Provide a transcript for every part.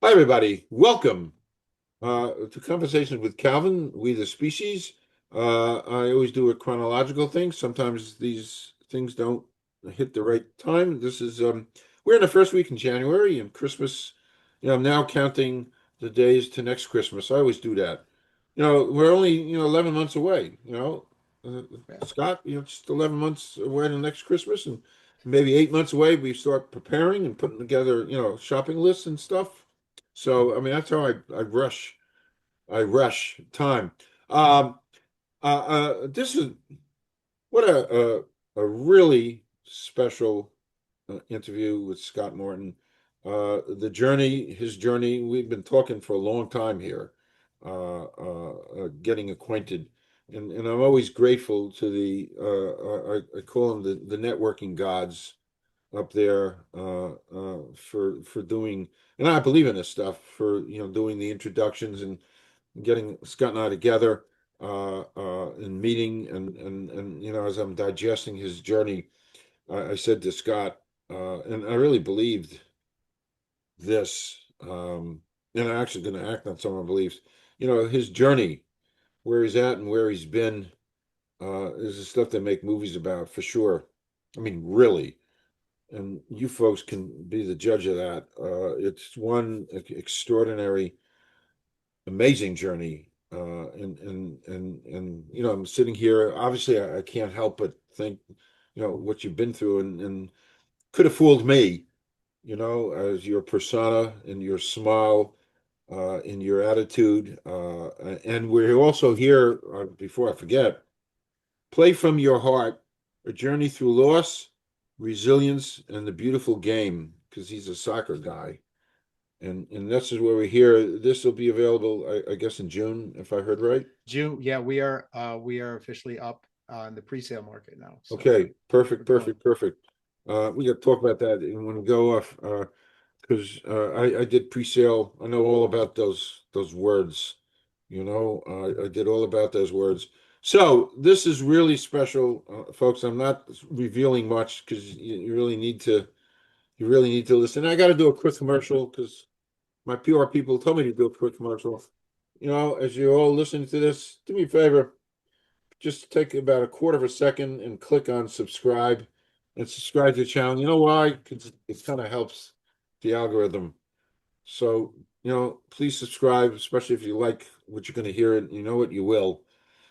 Hi, everybody. Welcome to Conversations with Calvin, We the Species. I always do a chronological thing. Sometimes these things don't hit the right time. We're in the first week in January and Christmas. I'm now counting the days to next Christmas. I always do that. We're only, 11 months away, uh, Yeah. Scott, just 11 months away to next Christmas, and maybe 8 months away, we start preparing and putting together, shopping lists and stuff. So, I mean, that's how I rush time. Um, this is what a really special interview with Scott Morton. His journey, we've been talking for a long time here, getting acquainted. And I'm always grateful to I call them the networking gods up there for doing, and I believe in this stuff, for doing the introductions and getting Scott and I together and meeting and as I'm digesting his journey, I said to Scott, and I really believed this, and I'm actually going to act on some of my beliefs. His journey, where he's at and where he's been, is the stuff they make movies about for sure. I mean, really. And you folks can be the judge of that. It's one extraordinary, amazing journey. I'm sitting here. Obviously, I can't help but think, what you've been through, and could have fooled me, as your persona and your smile, in your attitude. And we're also here, before I forget, play from your heart, a journey through loss, resilience, and the beautiful game, because he's a soccer guy. And this is where we're here. This will be available, I guess, in June, if I heard right. June. Yeah, we are officially up on the pre-sale market now. So Okay, perfect, we're going. perfect, perfect. We got to talk about that when we go off, because I did pre-sale. I know all about those words. I did all about those words. So this is really special, folks. I'm not revealing much because you really need to listen. I got to do a quick commercial because my PR people told me to do a quick commercial. As you're all listening to this, do me a favor, just take about a quarter of a second and click on subscribe and subscribe to the channel. You know why? Because it kind of helps the algorithm. So, please subscribe, especially if you like what you're going to hear, and you know what, you will.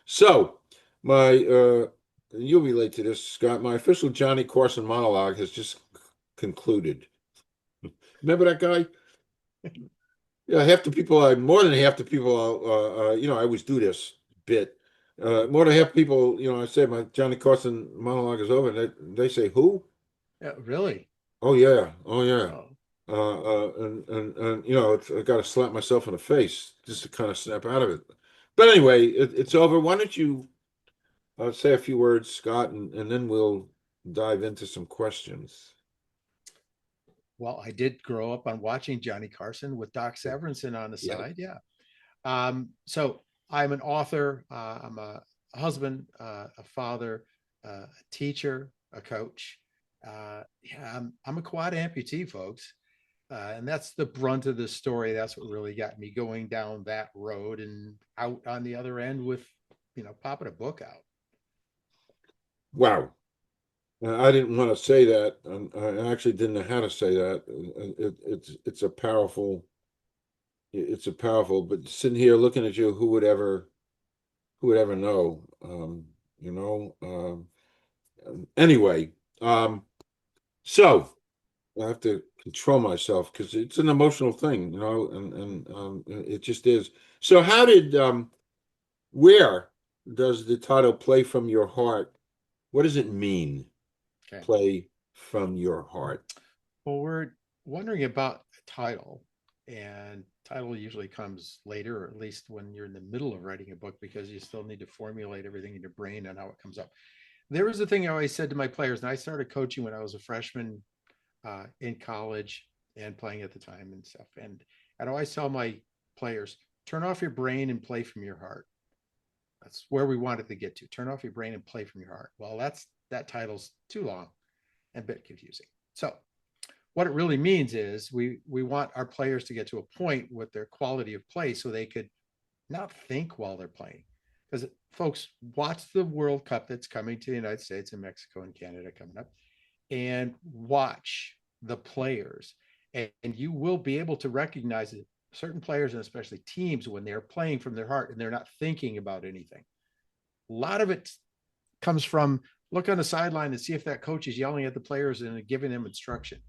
So, my you'll relate to this, Scott. My official Johnny Carson monologue has just concluded. Remember that guy? Yeah, more than half the people, I always do this bit. More than half people, I say my Johnny Carson monologue is over, and they say, "Who?" Yeah, really. Oh yeah, oh yeah. Oh, And I got to slap myself in the face just to kind of snap out of it. But anyway, it's over. Why don't you say a few words, Scott, and then we'll dive into some questions. well, I did grow up on watching Johnny Carson with Doc Severinsen on the Yeah. side. Yeah. So I'm an author. I'm a husband, a father, a teacher, a coach. Yeah, I'm a quad amputee, folks. And that's the brunt of the story. That's what really got me going down that road and out on the other end with, popping a book out. Wow. I didn't want to say that, and I actually didn't know how to say that. It's a powerful. But sitting here looking at you, who would ever know? You know. Anyway, um, so I have to control myself because it's an emotional thing, and it just is. So, where does the title "Play from Your Heart"? What does it mean? Okay. Play from your heart. Well, we're wondering about the title, and title usually comes later, or at least when you're in the middle of writing a book, because you still need to formulate everything in your brain and how it comes up. There was a thing I always said to my players, and I started coaching when I was a freshman in college and playing at the time and stuff. And I'd always tell my players, turn off your brain and play from your heart. That's where we wanted to get to. Turn off your brain and play from your heart. Well, that title's too long and a bit confusing. So what it really means is we want our players to get to a point with their quality of play so they could not think while they're playing. Because folks, watch the World Cup that's coming to the United States and Mexico and Canada coming up, and watch the players, and you will be able to recognize it, certain players and especially teams when they're playing from their heart and they're not thinking about anything. A lot of it comes from look on the sideline and see if that coach is yelling at the players and giving them instruction.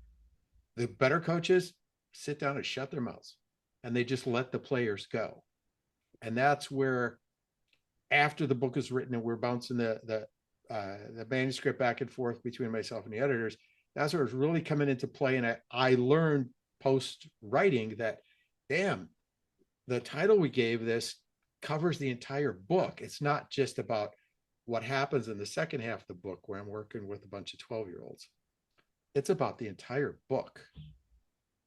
The better coaches sit down and shut their mouths and they just let the players go. And that's where, after the book is written and we're bouncing the manuscript back and forth between myself and the editors, that's where it's really coming into play. And I learned post writing that, damn, the title we gave this covers the entire book. It's not just about what happens in the second half of the book where I'm working with a bunch of 12-year-olds. It's about the entire book.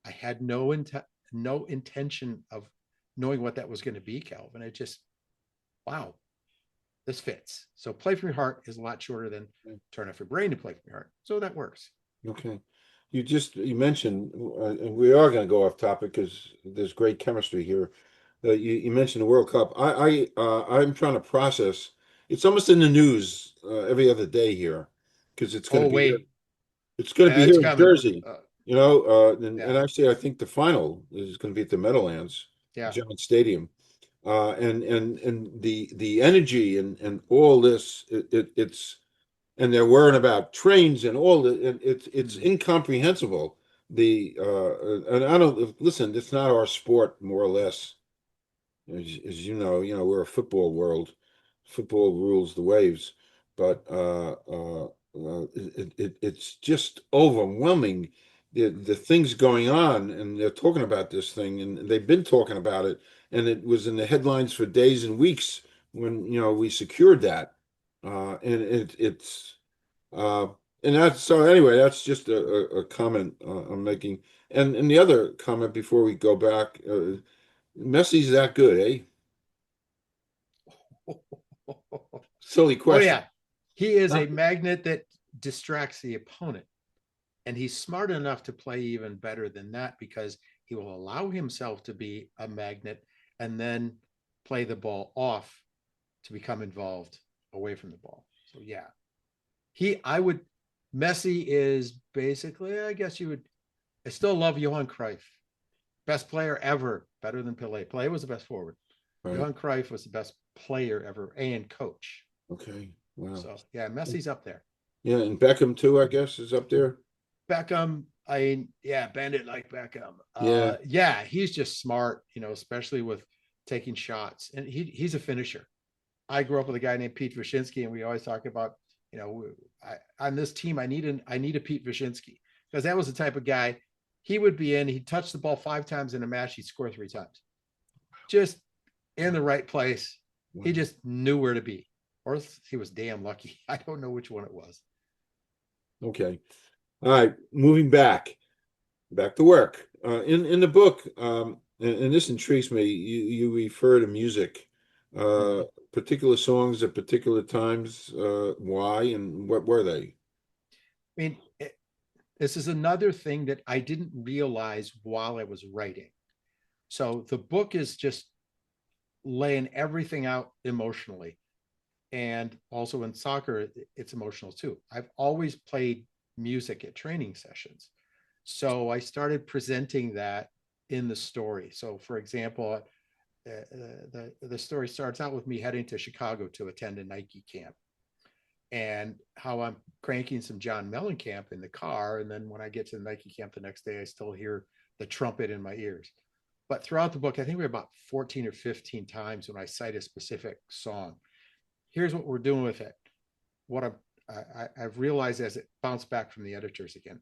I had no intention of knowing what that was going to be, Calvin. It just, wow, this fits. So play from your heart is a lot shorter than turn off your brain to play from your heart. So that works. Okay. You mentioned, and we are going to go off topic because there's great chemistry here. You mentioned the World Cup. I'm trying to process. It's almost in the news every other day here because it's going Oh, to be here. wait, It's going to be it's here in coming. Jersey. And Yeah, actually, I think the final is going to be at the Meadowlands, yeah. Giant Stadium. And the energy and all this, it's and they're worrying about trains and all the, and it's incomprehensible. And I don't listen. It's not our sport, more or less. As we're a football world. Football rules the waves, but it's just overwhelming. The things going on, and they're talking about this thing, and they've been talking about it, and it was in the headlines for days and weeks when we secured that, and it's uh, and that's so. Anyway, that's just a comment I'm making, and the other comment before we go back. Messi's that good, eh? Silly Oh, question. yeah. He is Huh? a magnet that distracts the opponent. And he's smart enough to play even better than that because he will allow himself to be a magnet and then play the ball off to become involved away from the ball. So, yeah, Messi is basically, I guess I still love Johan Cruyff. Best player ever, better than Pele. Pele was the best forward. Right. Johan Cruyff was the best player ever and coach. Okay. Wow. So, yeah, Messi's up there. Yeah, and Beckham too, I guess, is up there. Beckham, Bandit like Beckham. Yeah. Yeah, he's just smart, especially with taking shots. And he's a finisher. I grew up with a guy named Pete Wyszynski, and we always talk about, on this team, I need a Pete Wyszynski because that was the type of guy. He would be he'd touch the ball 5 times in a match, he'd score 3 times. Just in the right place. He just knew where to be. Or he was damn lucky. I don't know which one it was. Okay. All right. Moving back to work. In the book, and this intrigues me. You refer to music, Mhm. particular songs at particular times. Why and what were they? I mean, this is another thing that I didn't realize while I was writing. So the book is just laying everything out emotionally. And also in soccer, it's emotional too. I've always played music at training sessions. So I started presenting that in the story. So, for example, the story starts out with me heading to Chicago to attend a Nike camp and how I'm cranking some John Mellencamp in the car. And then when I get to the Nike camp the next day, I still hear the trumpet in my ears. But throughout the book, I think we're about 14 or 15 times when I cite a specific song. Here's what we're doing with it. What I've realized as it bounced back from the editors again,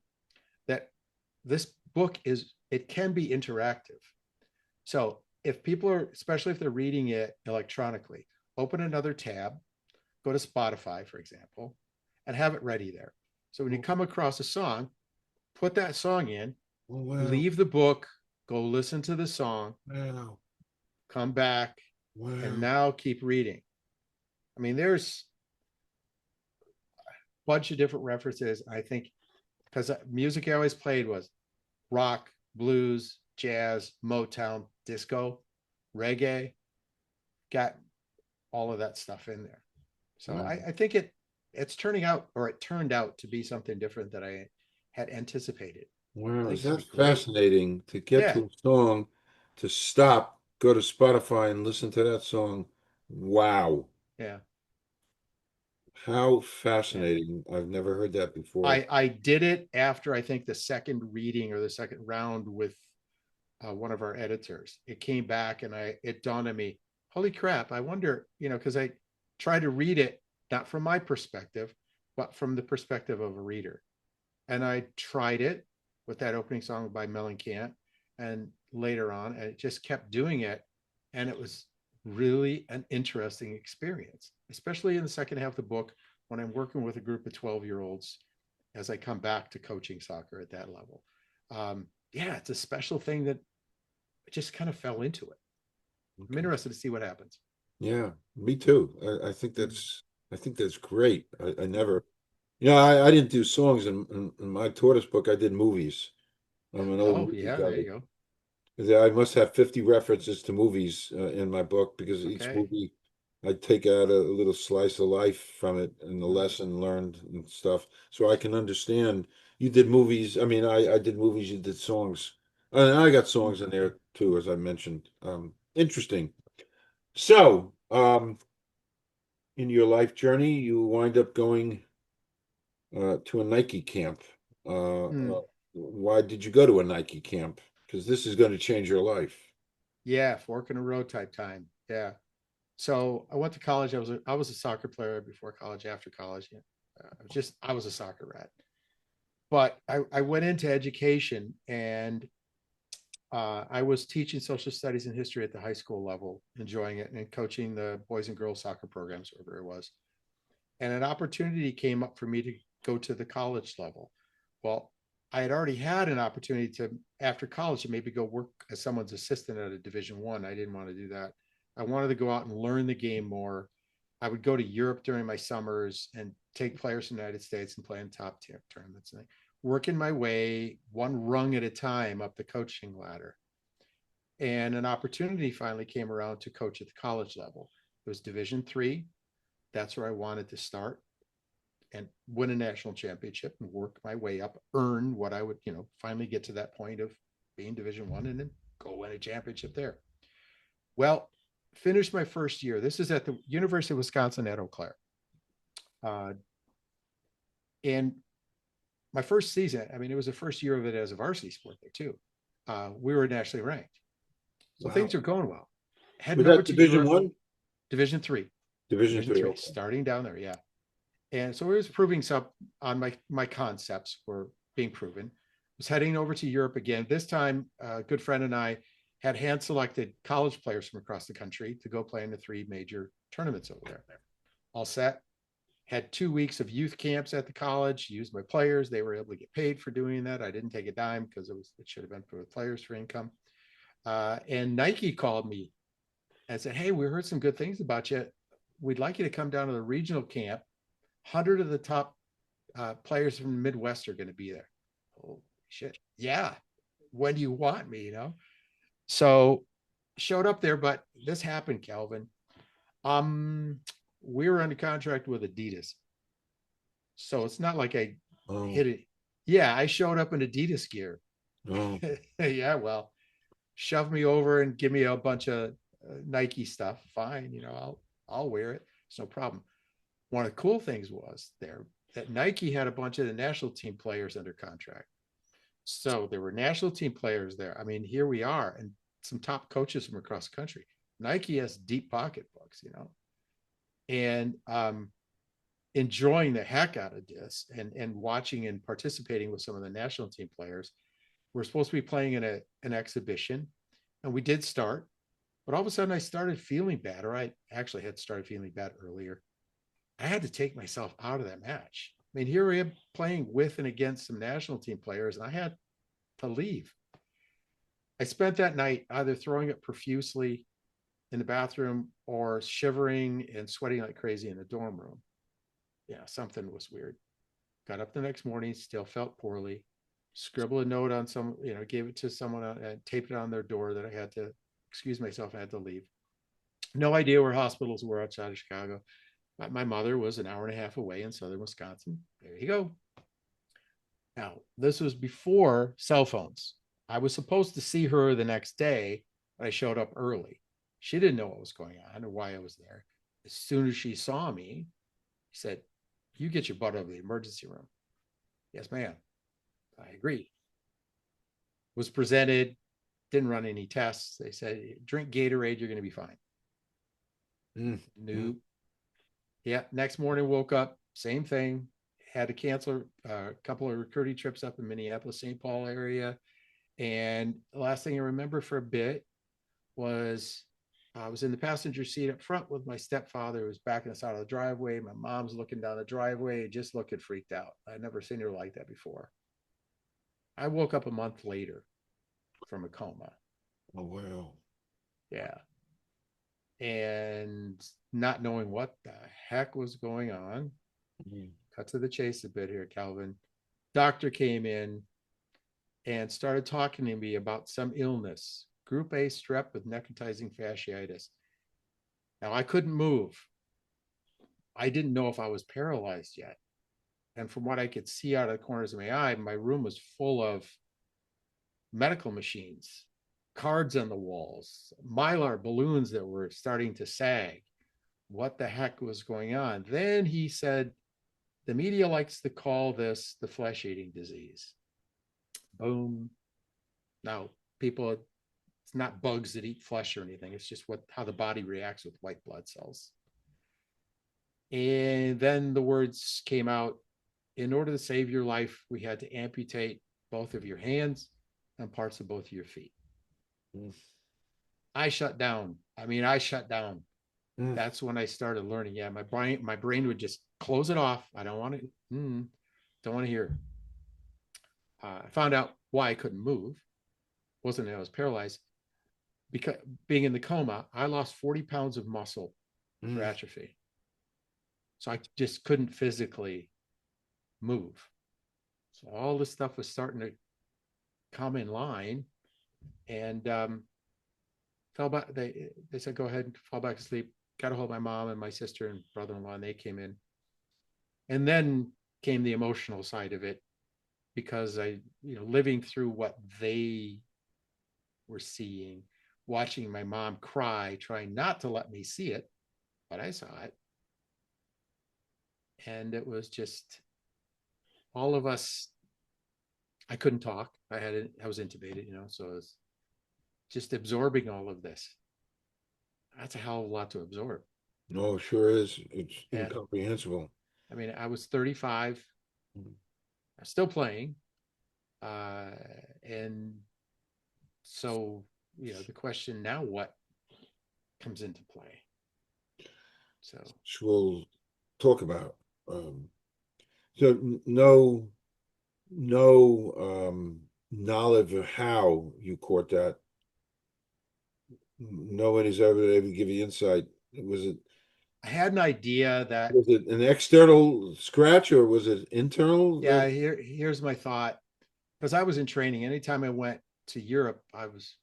that this book it can be interactive. So if people are, especially if they're reading it electronically, open another tab, go to Spotify, for example, and have it ready there. So when you come across a song, put that song in, Oh, wow. leave the book, go listen to the song, Wow. come back, and Wow. now keep reading. I mean, there's a bunch of different references. I think because music I always played was rock, blues, jazz, Motown, disco, reggae, got all of that stuff in there. So Wow. I think it's turning out, or it turned out to be something different that I had anticipated. I Wow, think is it's gonna that be great. fascinating to get Yeah, to a song, to stop, go to Spotify and listen to that song? Wow, yeah, how yeah. fascinating. I've never heard that before. I did it after I think the second reading or the second round with one of our editors. It came back and it dawned on me, holy crap! I wonder, because I tried to read it not from my perspective, but from the perspective of a reader. And I tried it with that opening song by Mellencamp, and later on, and it just kept doing it, and it was really an interesting experience, especially in the second half of the book when I'm working with a group of 12-year-olds as I come back to coaching soccer at that level. Yeah, it's a special thing that I just kind of fell into it. I'm Okay. interested to see what happens. Yeah, me too. Mm. I think that's great. I Yeah. never, I didn't do songs in my tortoise book. I did movies. I'm an old Oh, movie yeah, there guy. you go. I must have 50 references to movies in my book because each Okay. movie I take out a little slice of life from it and the Mm. lesson learned and stuff so I can understand. You did movies. I mean, I did movies, you did songs. And I got Mm. songs in there too, as I mentioned. Interesting. So, in your life journey, you wind up going to a Nike camp. Mm. Why did you go to a Nike camp? Because this is going to change your life. Yeah, fork in a road type time. Yeah. So I went to college. I was a soccer player before college, after college. Yeah. I was a soccer rat. But I went into education, and I was teaching social studies and history at the high school level, enjoying it, and coaching the boys and girls soccer programs, wherever it was. And an opportunity came up for me to go to the college level. Well, I had already had an opportunity to, after college, to maybe go work as someone's assistant at a Division 1. I didn't want to do that. I wanted to go out and learn the game more. I would go to Europe during my summers and take players from the United States and play in top tier tournaments, and working my way one rung at a time up the coaching ladder. And an opportunity finally came around to coach at the college level. It was Division 3. That's where I wanted to start and win a national championship and work my way up, earn what I would, finally get to that point of being Division 1 and then go win a championship there. Well, finished my first year. This is at the University of Wisconsin at Eau Claire. Uh, and my first season, I mean, it was the first year of it as a varsity sport there too. We were nationally ranked. So Wow. things are going well. Was Heading over that to Division Europe, One? Division 3, Division Division Three. Three, Okay. starting down there. Yeah. And so it was proving some on my concepts were being proven. I was heading over to Europe again. This time, a good friend and I had hand selected college players from across the country to go play in the 3 major tournaments over there. All set. Had 2 weeks of youth camps at the college, used my players. They were able to get paid for doing that. I didn't take a dime because it should have been for the players for income. And Nike called me and said, "Hey, we heard some good things about you. We'd like you to come down to the regional camp. 100 of the top players from the Midwest are going to be there." Oh, shit. Yeah. When do you want me, So showed up there, but this happened, Calvin. Um, we were under contract with Adidas. So it's not like I Oh, hit it. Yeah, I showed up in Adidas gear. oh, Yeah, well, shove me over and give me a bunch of Nike stuff. Fine, I'll wear it. It's no problem. One of the cool things was there that Nike had a bunch of the national team players under contract. So there were national team players there. I mean, here we are, and some top coaches from across the country. Nike has deep pocketbooks, and enjoying the heck out of this, and watching and participating with some of the national team players. We're supposed to be playing in an exhibition, and we did start, but all of a sudden I started feeling bad, or I actually had started feeling bad earlier. I had to take myself out of that match. I mean, here I am playing with and against some national team players, and I had to leave. I spent that night either throwing up profusely in the bathroom or shivering and sweating like crazy in the dorm room. Yeah, something was weird. Got up the next morning, still felt poorly. scribble a note on some, gave it to someone and taped it on their door that I had to excuse myself. I had to leave. No idea where hospitals were outside of Chicago. My mother was an hour and a half away in southern Wisconsin. There you go. Now, this was before cell phones. I was supposed to see her the next day, but I showed up early. She didn't know what was going on or why I was there. As soon as she saw me, she said, "You get your butt over the emergency room." Yes, ma'am. I agree. Was presented, didn't run any tests. They said, "Drink Gatorade, you're going to be fine." Mm. Nope. Yeah. Next morning, woke up, same thing. Had to cancel a couple of recruiting trips up in Minneapolis, St. Paul area. And the last thing I remember for a bit was I was in the passenger seat up front with my stepfather, who was backing us out of the driveway. My mom's looking down the driveway, just looking freaked out. I'd never seen her like that before. I woke up a month later from a coma. Oh, wow. Yeah. And not knowing what the heck was going on. Mm. Cut to the chase a bit here, Calvin. Doctor came in and started talking to me about some illness, group A strep with necrotizing fasciitis. Now, I couldn't move. I didn't know if I was paralyzed yet. And from what I could see out of the corners of my eye, my room was full of medical machines, cards on the walls, mylar balloons that were starting to sag. What the heck was going on? Then he said, "The media likes to call this the flesh eating disease." Boom. Now, people, it's not bugs that eat flesh or anything. It's just how the body reacts with white blood cells. And then the words came out, "In order to save your life, we had to amputate both of your hands and parts of both of your feet." Mm. I shut down. I shut down. Mm. That's when I started learning. Yeah, my brain would just close it off. I don't want to, don't want to hear. I found out why I couldn't move. It wasn't that I was paralyzed. Because being in the coma, I lost 40 pounds of muscle through Mm. atrophy. So I just couldn't physically move. So all this stuff was starting to come in line, and fell back. They said, "Go ahead and fall back to sleep." Got a hold of my mom and my sister and brother-in-law, and they came in. And then came the emotional side of it, because living through what they were seeing, watching my mom cry, trying not to let me see it, but I saw it. And it was just all of us. I couldn't talk. I was intubated, so it was just absorbing all of this. That's a hell of a lot to absorb. No, it sure is. It's And incomprehensible. I was 35. Mm. I'm still playing. And so, the question now, what comes into play? So Which we'll talk about. So no knowledge of how you caught that. Nobody's ever able to give you insight. I had an idea that, Was it an external scratch or was it internal? yeah, here's my thought. Because I was in training. Anytime I went to Europe, I was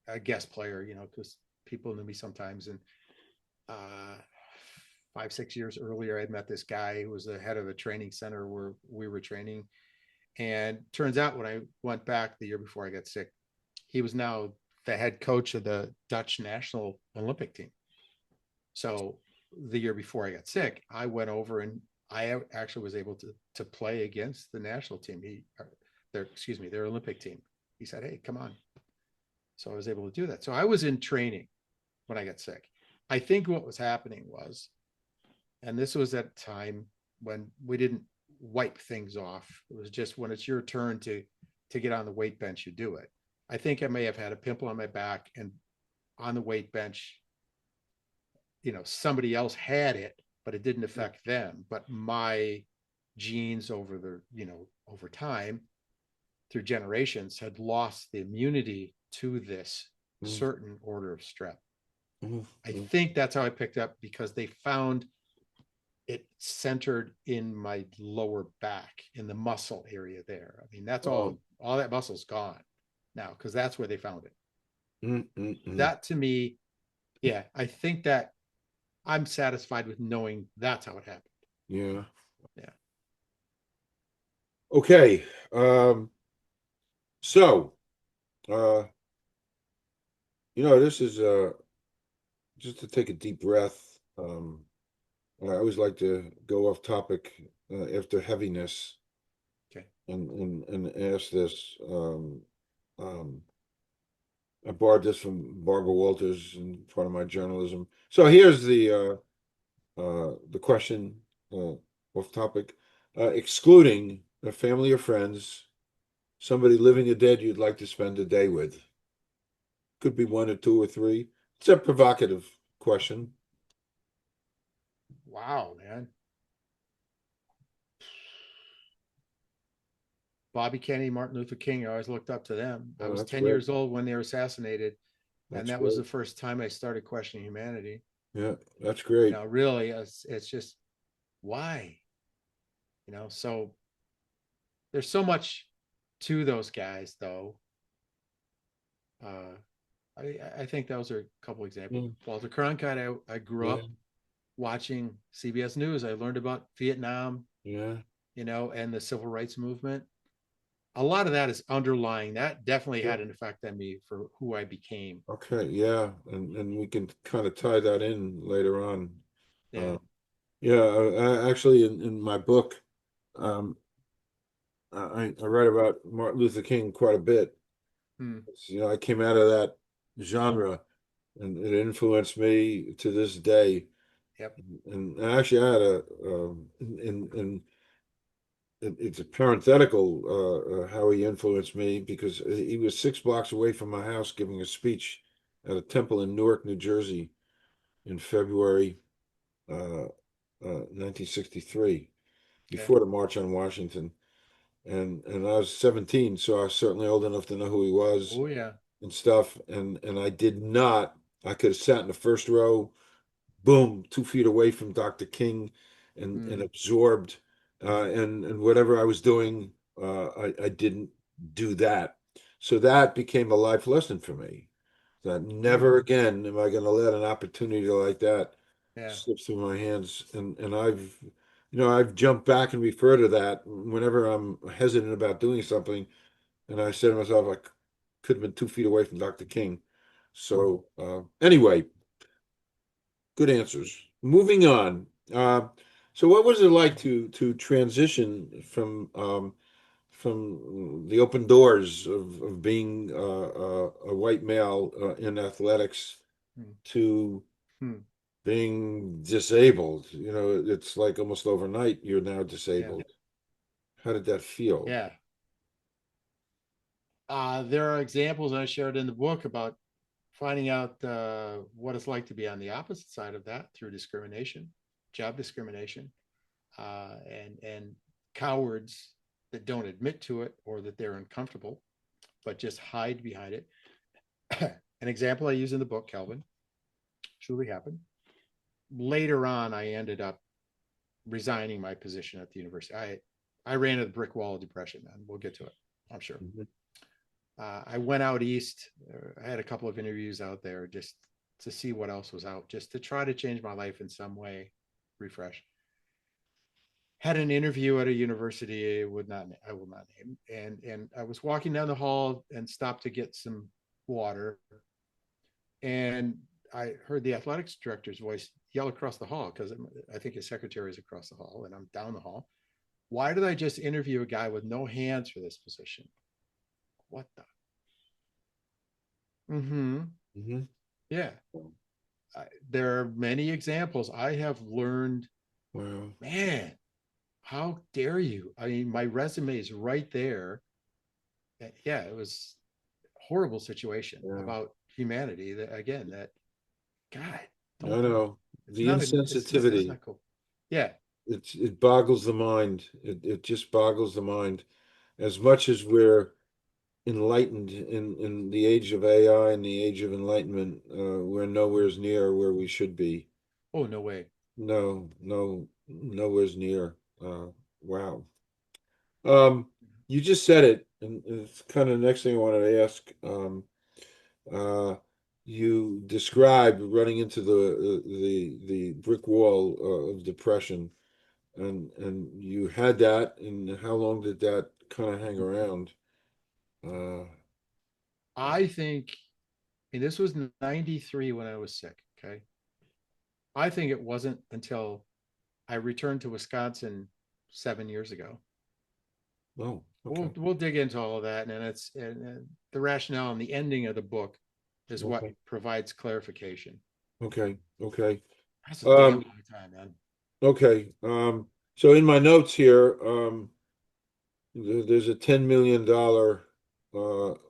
a guest player, because people knew me sometimes. And 5-6 years earlier, I'd met this guy who was the head of a training center where we were training. And turns out when I went back the year before I got sick, he was now the head coach of the Dutch national Olympic team. So the year before I got sick, I went over and I actually was able to play against the national team. Their Olympic team. He said, "Hey, come on." So I was able to do that. So I was in training when I got sick. I think what was happening was, and this was at a time when we didn't wipe things off. It was just when it's your turn to get on the weight bench, you do it. I think I may have had a pimple on my back, and on the weight bench, somebody else had it, but it didn't affect them. But my genes over time, through generations, had lost the immunity to this certain order of strep. I think that's how I picked up, because they found it centered in my lower back in the muscle area there. I mean, that's Oh, all that muscle's gone now because that's where they found it. mm. That to me, yeah, I think that I'm satisfied with knowing that's how it happened. Yeah. Yeah. Okay. So, uh, this is just to take a deep breath. I always like to go off topic after heaviness Okay. and ask this. Um, I borrowed this from Barbara Walters in part of my journalism. So here's the question off topic. Excluding a family or friends, somebody living or dead you'd like to spend a day with. Could be one or two or three. It's a provocative question. Wow, man. Bobby Kennedy, Martin Luther King, I always looked up to them. I Oh, was that's 10 great. years old when they were assassinated, and That's that was great. the first time I started questioning humanity. Yeah, that's You great. know, really, it's just why? You know, so there's so much to those guys, though. Uh, I think those are a couple examples. Yeah, Walter Cronkite, I grew yeah, up watching CBS News. I learned about Vietnam, yeah, you know, and the civil rights movement. A lot of that is underlying. That definitely yeah. had an effect on me for who I became. Okay, yeah, and we can kind of tie that in later on. Yeah. Uh, yeah, actually, in my book, um, I write about Martin Luther King quite a bit. Hmm. I came out of that genre, and it influenced me to this day. Yep. And actually, I had it's a parenthetical how he influenced me because he was 6 blocks away from my house giving a speech at a temple in Newark, New Jersey, in February 1963, Yeah. before the March on Washington. And I was 17, so I was certainly old enough to know who he was Oh yeah. and stuff. And I did not. I could have sat in the first row, boom, 2 feet away from Dr. King, and Hmm. absorbed. And whatever I was doing, I didn't do that. So that became a life lesson for me. That Hmm. never again am I going to let an opportunity like that Yeah. slip through my hands. And I've jumped back and referred to that whenever I'm hesitant about doing something. And I say to myself, I could have been 2 feet away from Dr. King. So anyway, good answers. Moving on. So what was it like to transition from the open doors of being a white male in athletics Hmm. to Hmm. being disabled? It's like almost overnight you're now Yeah. disabled. How did that feel? Yeah. There are examples I shared in the book about finding out what it's like to be on the opposite side of that through discrimination, job discrimination, and cowards that don't admit to it or that they're uncomfortable, but just hide behind it. An example I use in the book, Calvin, truly happened. Later on, I ended up resigning my position at the university. I ran into the brick wall of depression, and we'll get to it, I'm sure. Mhm. I went out east. I had a couple of interviews out there just to see what else was out, just to try to change my life in some way, refresh. Had an interview at a university I will not name, and I was walking down the hall and stopped to get some water, and I heard the athletics director's voice yell across the hall because I think his secretary is across the hall, and I'm down the hall. Why did I just interview a guy with no hands for this position? What the? Mm-hmm. Mhm. Yeah. There are many examples. I have learned, Well, man, how dare you? I mean, my resume is right there. Yeah, it was a horrible situation yeah, about humanity. That again, that God, I don't. know It's the not a. It's insensitivity. not cool. Yeah. It boggles the mind. It just boggles the mind. As much as we're enlightened in the age of AI and the age of enlightenment, we're nowhere near where we should be. Oh no way. No, no. nowhere's near. Wow. Um, you just said it, and it's kind of the next thing I wanted to ask. Uh, you described running into the brick wall of depression, and you had that, and how long did that kind of hang around? Uh, I think, and this was 93 when I was sick. Okay. I think it wasn't until I returned to Wisconsin 7 years ago. oh, okay, We'll dig into all of that, and and the rationale and the ending of the book is what okay, provides clarification. okay, okay. That's a damn Um, long time, man. okay. So in my notes here, there's a $10 million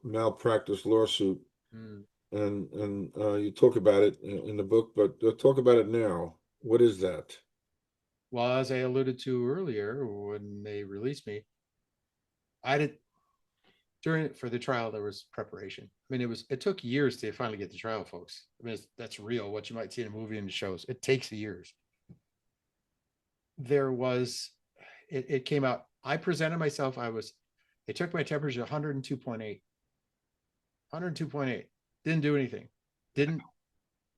malpractice lawsuit, Mm. and you talk about it in the book, but talk about it now. What is that? Well, as I alluded to earlier, when they released me, I did during for the trial. There was preparation. I mean, it took years to finally get the trial, folks. I mean, that's real. What you might see in a movie and shows, it takes years. There was, it came out. I presented myself. They took my temperature 102.8, 102.8. Didn't do anything. Didn't,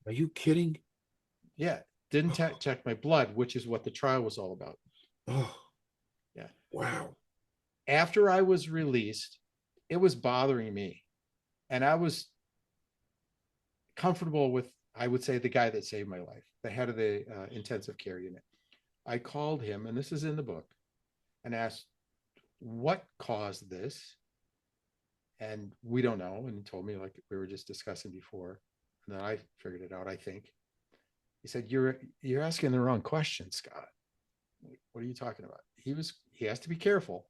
Are you kidding? yeah, didn't check my blood, which is what the trial was all about. Oh, Yeah. wow. After I was released, it was bothering me. And I was comfortable with, I would say, the guy that saved my life, the head of the intensive care unit. I called him, and this is in the book, and asked, what caused this? And we don't know. And he told me, like we were just discussing before. And then I figured it out, I think. He said, you're asking the wrong question, Scott. What are you talking about? He has to be careful.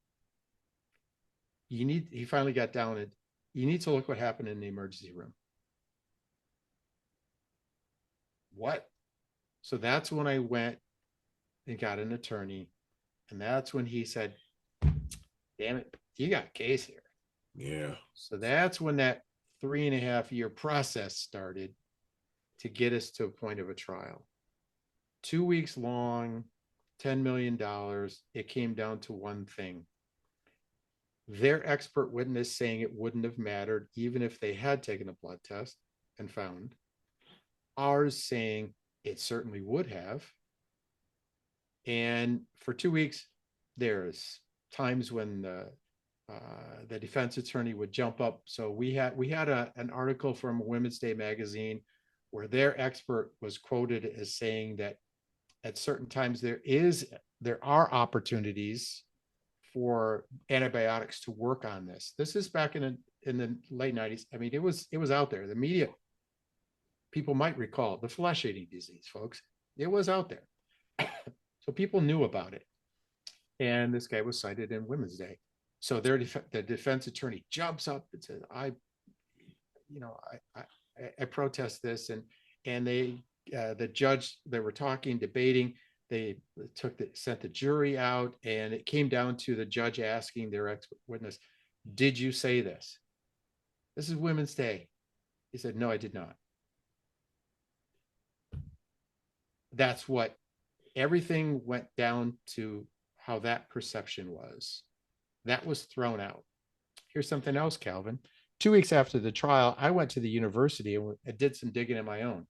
He finally got down and you need to look what happened in the emergency room. What? So that's when I went and got an attorney. And that's when he said, damn it, you got a case here. Yeah. So that's when that 3.5 year process started to get us to a point of a trial. 2 weeks long, $10 million. It came down to one thing. Their expert witness saying it wouldn't have mattered even if they had taken a blood test and found. Ours saying it certainly would have. And for 2 weeks, there's times when the defense attorney would jump up. So we had an article from Women's Day magazine where their expert was quoted as saying that at certain times there are opportunities for antibiotics to work on this. This is back in the late 90s. I mean, it was out there. The media, people might recall the flesh eating disease, folks. It was out there. So people knew about it. And this guy was cited in Women's Day. So the defense attorney jumps up and says, you know, I protest this. And the judge, they were talking, debating, they sent the jury out, and it came down to the judge asking their ex witness, did you say this? This is Women's Day. He said, no, I did not. That's what everything went down to, how that perception was. That was thrown out. Here's something else, Calvin. 2 weeks after the trial, I went to the university and did some digging of my own.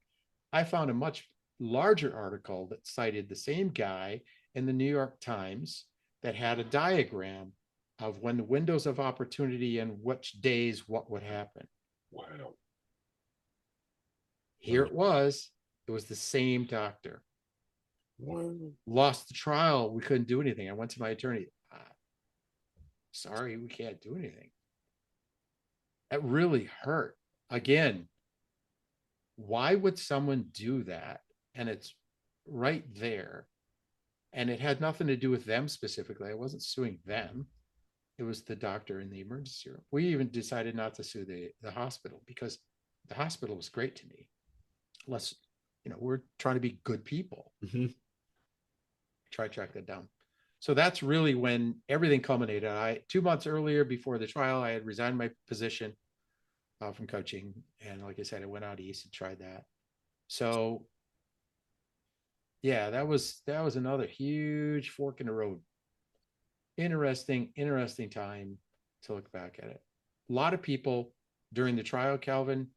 I found a much larger article that cited the same guy in the New York Times that had a diagram of when the windows of opportunity and which days what would happen. Wow. Here it was. It was the same doctor. Wow. Lost the trial. We couldn't do anything. I went to my attorney. Sorry, we can't do anything. It really hurt. Again, why would someone do that? And it's right there. And it had nothing to do with them specifically. I wasn't suing them. It was the doctor in the emergency room. We even decided not to sue the hospital because the hospital was great to me. Let's, we're trying to be good people. Mhm. Try to track that down. So that's really when everything culminated. 2 months earlier, before the trial, I had resigned my position from coaching, and like I said, I went out east and tried that. So Yeah, that was another huge fork in the road. Interesting time to look back at it. A lot of people during the trial, Calvin,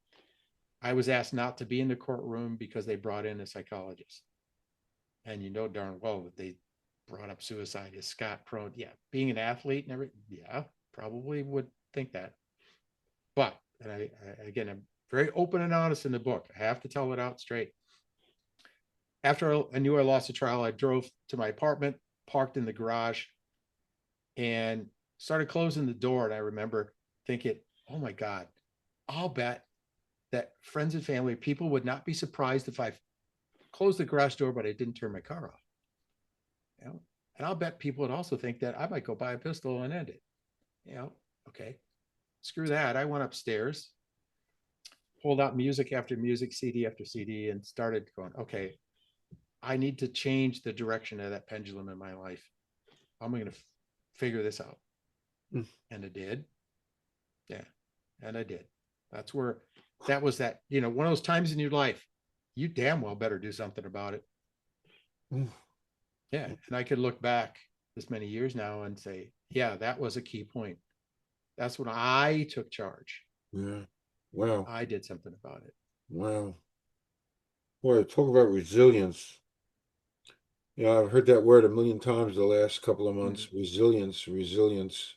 I was asked not to be in the courtroom because they brought in a psychologist. And you know darn well that they brought up suicide as Scott prone. Yeah, being an athlete and everything. Yeah, probably would think that. But and again, I'm very open and honest in the book. I have to tell it out straight. After I knew I lost the trial, I drove to my apartment, parked in the garage, and started closing the door. And I remember thinking, oh my God, I'll bet that friends and family, people would not be surprised if I closed the garage door, but I didn't turn my car off. You know? And I'll bet people would also think that I might go buy a pistol and end it. You know, okay, screw that. I went upstairs, pulled out music after music, CD after CD, and started going, okay, I need to change the direction of that pendulum in my life. I'm going to figure this out. Mm, And I did. Yeah. And I did. That's where that was that, one of those times in your life, you damn well better do something about it. mm, Yeah. And I could look back this many years now and say, yeah, that was a key point. That's when I took charge. yeah. Wow. I did something about it. Wow. Boy, talk about resilience. I've heard that word a million times the last couple of Mm, months. Resilience, resilience.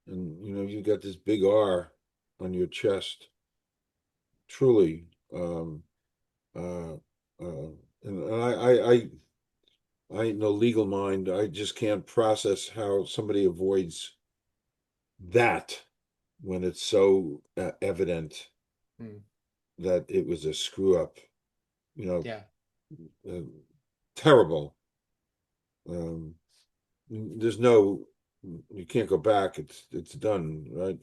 And you got this big R on your chest. Truly. Uh, and I ain't no legal mind. I just can't process how somebody avoids that when it's so evident mm, that it was a screw up. You know, yeah. uh, terrible. Um, there's no, you can't go back. It's done, right?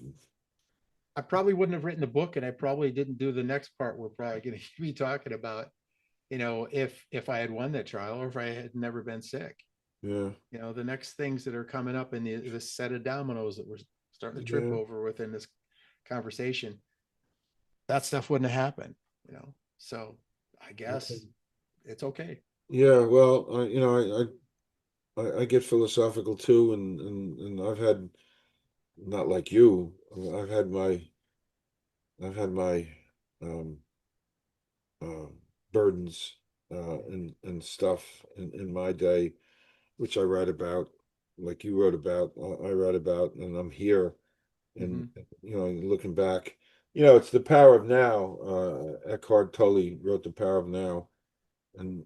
I probably wouldn't have written the book, and I probably didn't do the next part we're probably going to be talking about, if I had won that trial or if I had never been sick. Yeah, The next things that are coming up in the set of dominoes that we're starting to trip yeah. over within this conversation, that stuff wouldn't have happened. So I Okay. guess it's okay. Yeah, well, I get philosophical too, and I've had not like you. I've had my um, uh, burdens and stuff in my day, which I write about, like you wrote about, I write about, and I'm here. And Mm-hmm. looking back, it's the power of now. Eckhart Tolle wrote The Power of Now, and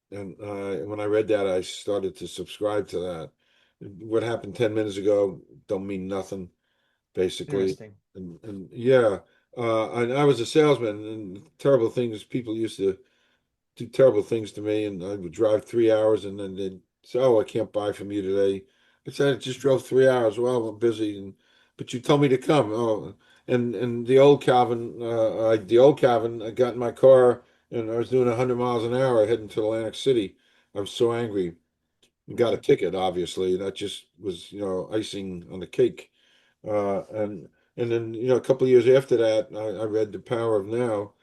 when I read that, I started to subscribe to that. What happened 10 minutes ago don't mean nothing, basically. Interesting. And yeah, and I was a salesman, and terrible things people used to do terrible things to me, and I would drive 3 hours, and then they'd say, "Oh, I can't buy from you today." I said, "I just drove 3 hours." Well, I'm busy, but you told me to come. Oh, and the old Calvin, I got in my car and I was doing 100 miles an hour heading to Atlantic City. I was so angry. Got a Mm-hmm. ticket, obviously. That just was, icing on the cake. And then, a couple of years after that, I read The Power of Now,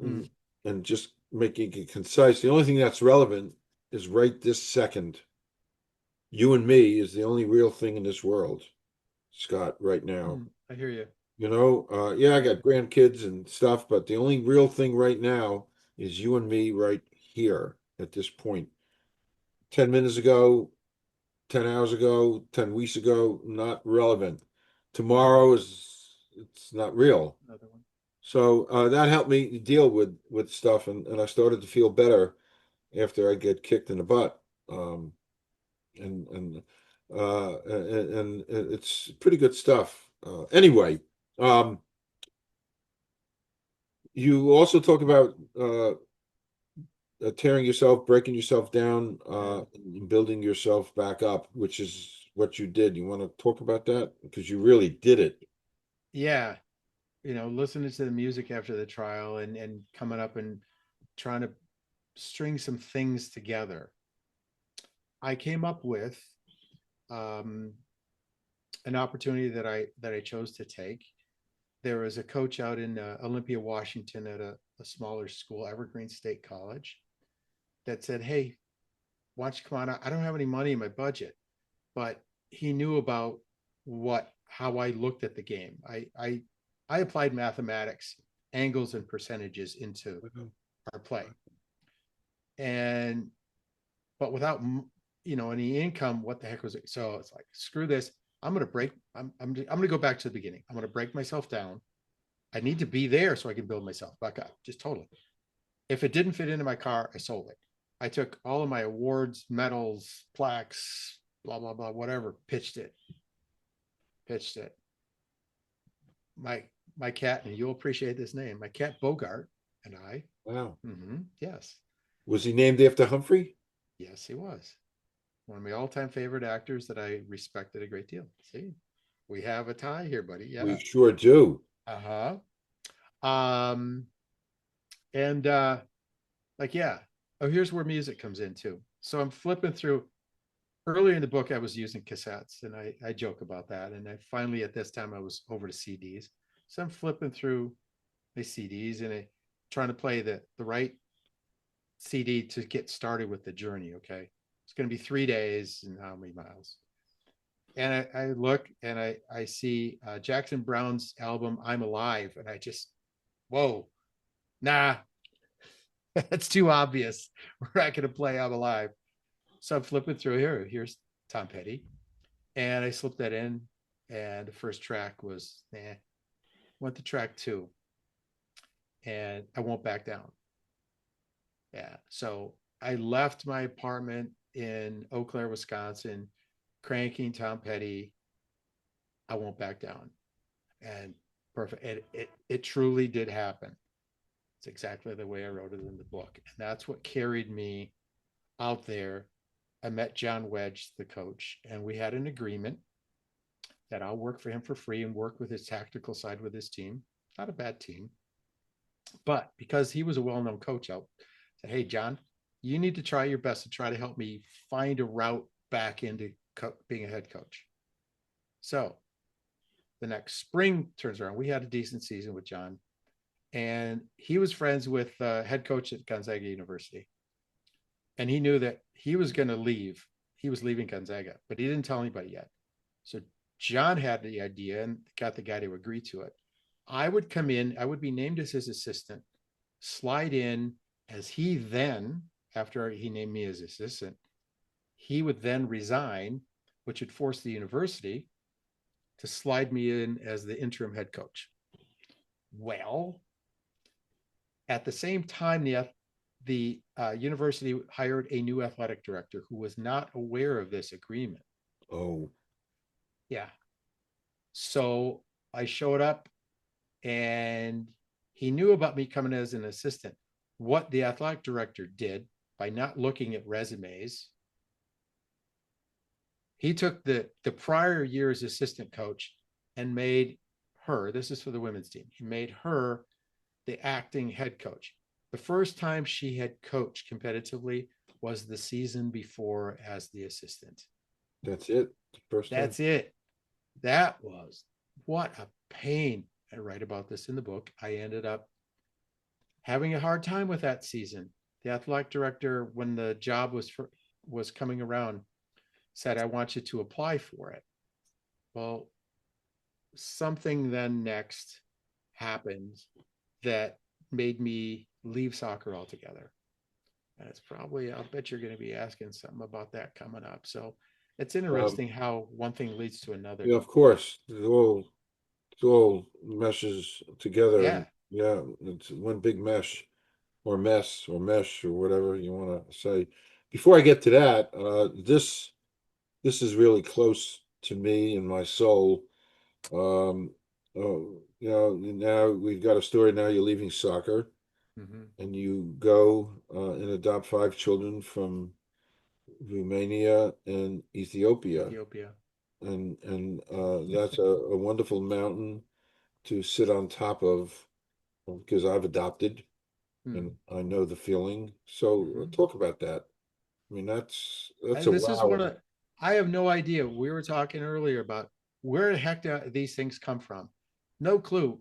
Mm, and, and just making it concise. The only thing that's relevant is right this second. You and me is the only real thing in this world, Scott, right now. I hear you. Yeah, I Yeah. got grandkids and stuff, but the only real thing right now is you and me right here at this point. 10 minutes ago, 10 hours ago, 10 weeks ago, not relevant. Tomorrow it's not real. Another one. So that helped me deal with stuff, and I started to feel better after I get kicked in the butt. Um, and it's pretty good stuff. Anyway, um, you also talk about tearing yourself, breaking yourself down, Yeah. and building yourself back up, which is what you did. You want to talk about that? Because you really did it. Yeah. Listening to the music after the trial and coming up and trying to string some things together. I came up with um, an opportunity that I chose to take. There was a coach out in Olympia, Washington, at a smaller school, Evergreen State College, that said, hey, why don't you come on out? I don't have any money in my budget, but he knew about how I looked at the game. I applied mathematics, angles and percentages into our play. And but without any income, what the heck was it? So it's like, screw this. I'm gonna break. I'm gonna go back to the beginning. I'm gonna break myself down. I need to be there so I can build myself back up. Just totally. If it didn't fit into my car, I sold it. I took all of my awards, medals, plaques, blah blah blah, whatever, pitched it. My cat, and you'll appreciate this name. My cat Bogart and I. Wow. Yes, Was he named after Humphrey? yes, he was one of my all-time favorite actors that I respected a great deal. See, we have a tie here, buddy. We Yeah. sure do. Uh huh. And like, yeah. Oh, here's where music comes in too. So I'm flipping through. Earlier in the book, I was using cassettes, and I joke about that. And I finally, at this time, I was over to CDs. So I'm flipping through my CDs and trying to play the right CD to get started with the journey. Okay, it's going to be 3 days and how many miles? And I look and I see Jackson Brown's album "I'm Alive," and I just, whoa, nah, that's too obvious. We're not going to play "I'm Alive." So I'm flipping through here. Here's Tom Petty, and I slipped that in, and the first track was went to track 2, and I won't back down. Yeah. So I left my apartment in Eau Claire, Wisconsin, cranking Tom Petty. I won't back down. And perfect. It truly did happen. It's exactly the way I wrote it in the book. And that's what carried me out there. I met John Wedge, the coach, and we had an agreement that I'll work for him for free and work with his tactical side with his team. Not a bad team. But because he was a well-known coach, I said, hey, John, you need to try your best to try to help me find a route back into being a head coach. So the next spring turns around. We had a decent season with John, and he was friends with the head coach at Gonzaga University. And he knew that he was going to leave. He was leaving Gonzaga, but he didn't tell anybody yet. So John had the idea and got the guy to agree to it. I would come in, I would be named as his assistant, slide in as he then, after he named me as assistant, he would then resign, which would force the university to slide me in as the interim head coach. Well, at the same time, the university hired a new athletic director who was not aware of this agreement. Oh, Yeah. So I showed up, and he knew about me coming as an assistant. What the athletic director did by not looking at resumes, he took the prior year's assistant coach and made her, this is for the women's team, he made her the acting head coach. The first time she had coached competitively was the season before as the assistant. that's it. First time. That's it. That was, what a pain. I write about this in the book. I ended up having a hard time with that season. The athletic director, when the job was coming around, said, I want you to apply for it. Well, something then next happened that made me leave soccer altogether. And it's probably, I'll bet you're going to be asking something about that coming up. So it's interesting how one thing leads to another. Yeah, of course. It all meshes together. Yeah. And yeah, it's one big mesh or mess or mesh or whatever you want to say. Before I get to that, this is really close to me and my soul. Now we've got a story. Now you're leaving soccer Mm-hmm. and you go and adopt 5 children from Romania and Ethiopia. Ethiopia. And that's a wonderful mountain to sit on top of because I've adopted and Mm-hmm. I know the feeling. So Mm-hmm. talk about that. I mean, that's And a this is wow. one of, I have no idea. We were talking earlier about where the heck do these things come from. No clue.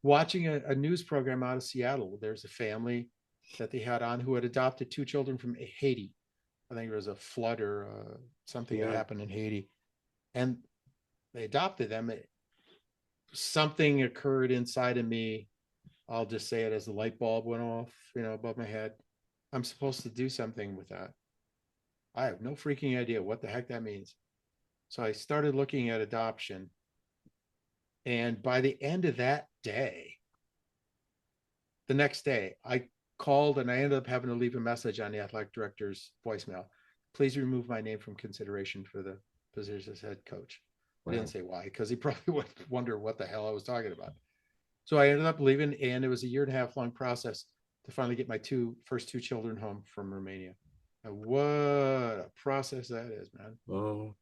Watching a news program out of Seattle, there's a family. that they had on who had adopted two children from Haiti. I think it was a flood or something that Yeah. happened in Haiti, and they adopted them. Something occurred inside of me. I'll just say it as the light bulb went off, above my head. I'm supposed to do something with that. I have no freaking idea what the heck that means. So I started looking at adoption. And by the end of that day, the next day, I called and I ended up having to leave a message on the athletic director's voicemail. Please remove my name from consideration for the position as head coach. I didn't Wow. say why, because he probably would wonder what the hell I was talking about. So I ended up leaving, and it was a 1.5 year long process to finally get my first two children home from Romania. And what a process that is, man. Oh,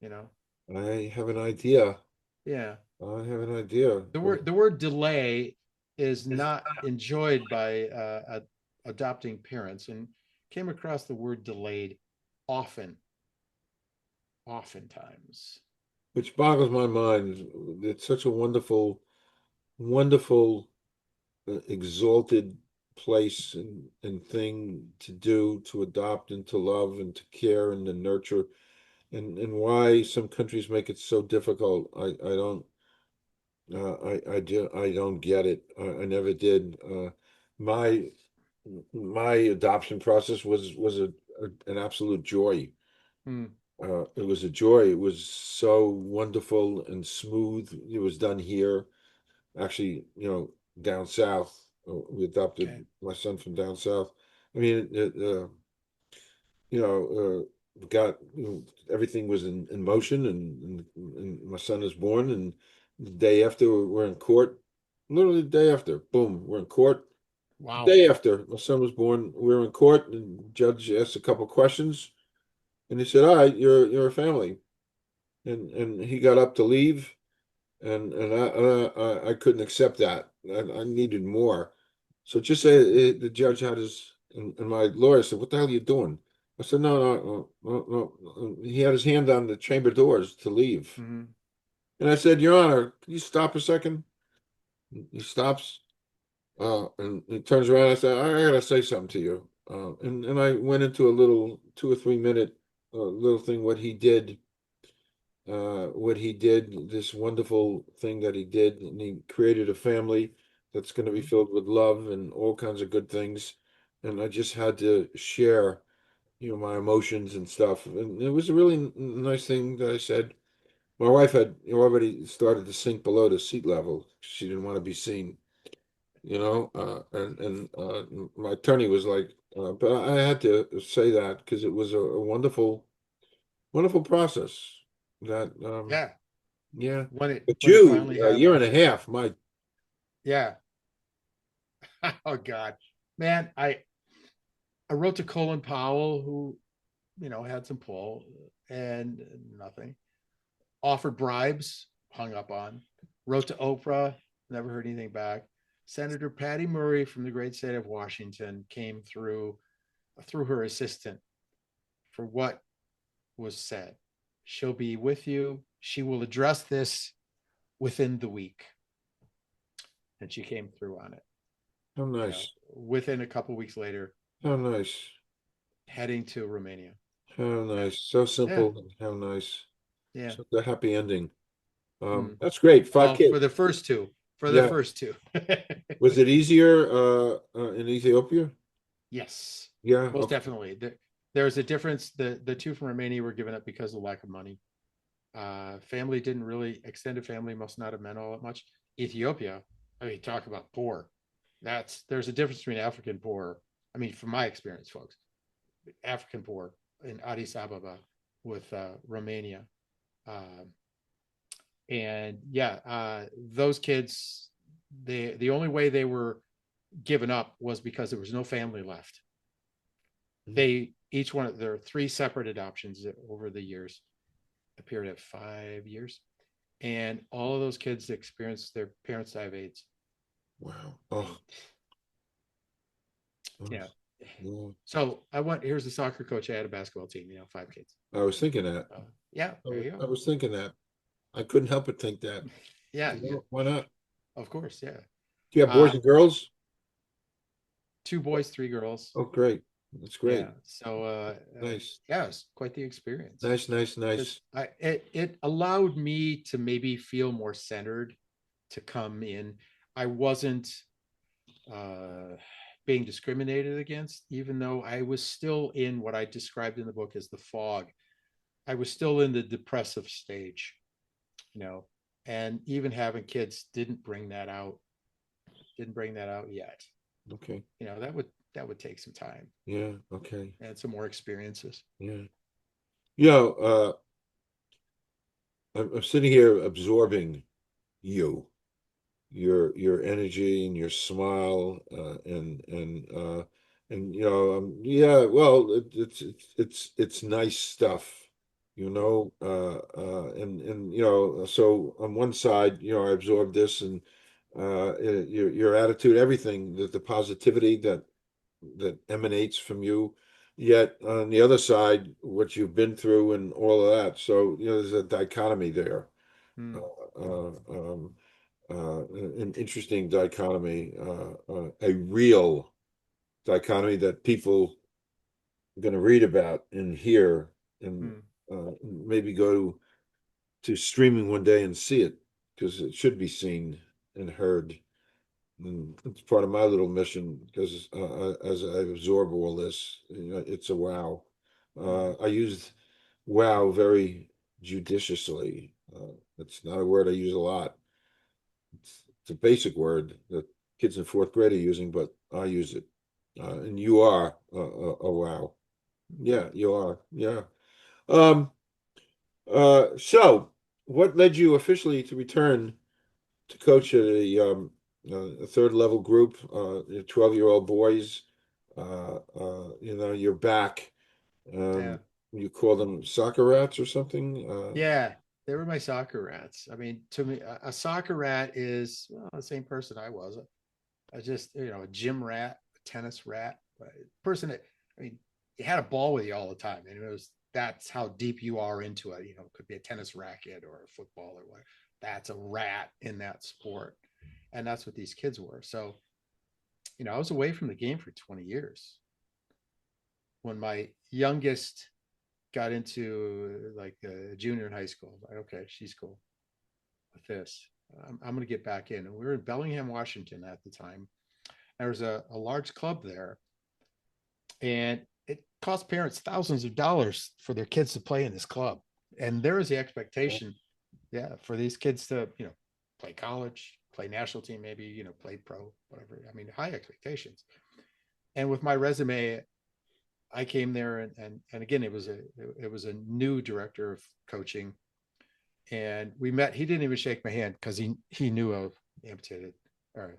You know, I have an idea. yeah. I have an idea. The word delay is not enjoyed by adopting parents, and came across the word delayed often, oftentimes. Which boggles my mind. It's such a wonderful, wonderful, exalted place and thing to do, to adopt and to love and to care and to nurture, and why some countries make it so difficult. I don't I don't get it. I never did. My my adoption process was an absolute joy. Hmm. It was a joy. It was so wonderful and smooth. It was done here, actually, down south. We Okay. adopted my son from down south. I mean, we got, everything was in motion, and my son is born, and the day after we're in court, literally the day after, boom, we're in court. The Wow. day after my son was born, we were in court, and the judge asked a couple questions, and he said, "All right, you're a family," and he got up to leave, and I couldn't accept that. I needed more. So just say the judge had his, and my lawyer said, "What the hell are you doing?" I said, "No, no, no, no, no." He had his hand on the chamber doors to leave, Hmm. and I said, "Your Honor, can you stop a second?" He stops, and he turns around. I said, "I gotta say something to you," and I went into a little 2 or 3 minute little thing what he did, this wonderful thing that he did, and he created a family that's going to be Hmm. filled with love and all kinds of good things. And I just had to share, my emotions and stuff. And it was a really nice thing that I said. My wife had already started to sink below the seat level. She didn't want to be seen, and my attorney was like, but I had to say that because it was a wonderful, wonderful process that, Yeah. yeah. When it But when it you, finally a year and happened. a half, my, Yeah. Oh God, man. I wrote to Colin Powell, who had some pull and nothing. Offered bribes, hung up on. Wrote to Oprah, never heard anything back. Senator Patty Murray from the great state of Washington came through her assistant for what was said. She'll be with you. She will address this within the week. And she came through on it. how nice, Within a couple weeks later, how nice, heading to Romania. how Yeah. nice. So Yeah. simple and how nice. Yeah. Such a happy ending. Hmm. That's great. Five Well, kids. for the first two. For the Yeah. first two. Was it easier in Ethiopia? Yes, Yeah. most Okay. definitely. There's a difference. The two from Romania were given up because of lack of money. Family didn't really extended family must not have meant all that much. Ethiopia, I mean, talk about poor. There's a difference between African poor. I mean, from my experience, folks, African poor in Addis Ababa with Romania, uh, and yeah, those kids, the only way they were given up was because there was no family left. They each one, there are three separate adoptions over the years, a period of 5 years, and all of those kids experienced their parents die of AIDS. Wow. And Oh, oh, yeah, yeah. so I went. Here's a soccer coach. I had a basketball team. 5 kids. I was thinking that. Yeah, I there was, you I go. was thinking that. I couldn't help but think that. Yeah, Why not? of course. Yeah. Do you have Uh, boys and girls? 2 boys, 3 girls. Oh, great. That's Yeah. great. So Nice. yeah, it's quite the experience. Nice, nice, Because nice. it allowed me to maybe feel more centered, to come in. I wasn't uh, being discriminated against, even though I was still in what I described in the book as the fog. I was still in the depressive stage, you know, and even having kids didn't bring that out yet. Okay. You know, that would take some time Yeah. Okay. and some more experiences. Yeah. You know, I'm sitting here absorbing you, your energy and your smile, and yeah. Well, it's nice stuff, and So on one side, I absorb this, and your attitude, everything, the positivity that emanates from you. Yet on the other side, what you've been through and all of that. So, there's a dichotomy there. Uh, Hmm. uh, um, an interesting dichotomy, a real dichotomy that people are going to read about and hear, and Hmm. maybe go to streaming one day and see it, because it should be seen and heard. And it's part of my little mission, because as I absorb all this, it's a wow. Hmm. I used wow very judiciously. It's not a word I use a lot. It's a basic word that kids in fourth grade are using, but I use it. And you are a wow. Yeah, you are. Yeah. Um, so, what led you officially to return to coach a third level group, 12-year-old boys? You're back. Yeah. You call them soccer rats or something? Yeah, they were my soccer rats. I mean, to me, a soccer rat is, well, the same person I was. I just, a gym rat, a tennis rat, a person that, I mean, you had a ball with you all the time, and that's how deep you are into it. It could be a tennis racket or a football or what. That's a rat in that sport, and that's what these kids were. So, I was away from the game for 20 years. When my youngest got into like junior in high school, like, okay, she's cool with this. I'm going to get back in. And we were in Bellingham, Washington at the time. There was a large club there, and it cost parents thousands of dollars for their kids to play in this club. And there was the expectation, yeah, for these kids to, play college, play national team, maybe, play pro, whatever. I mean, high expectations. And with my resume, I came there, and again, it was a new director of coaching, and we met. He didn't even shake my hand because he knew I was amputated or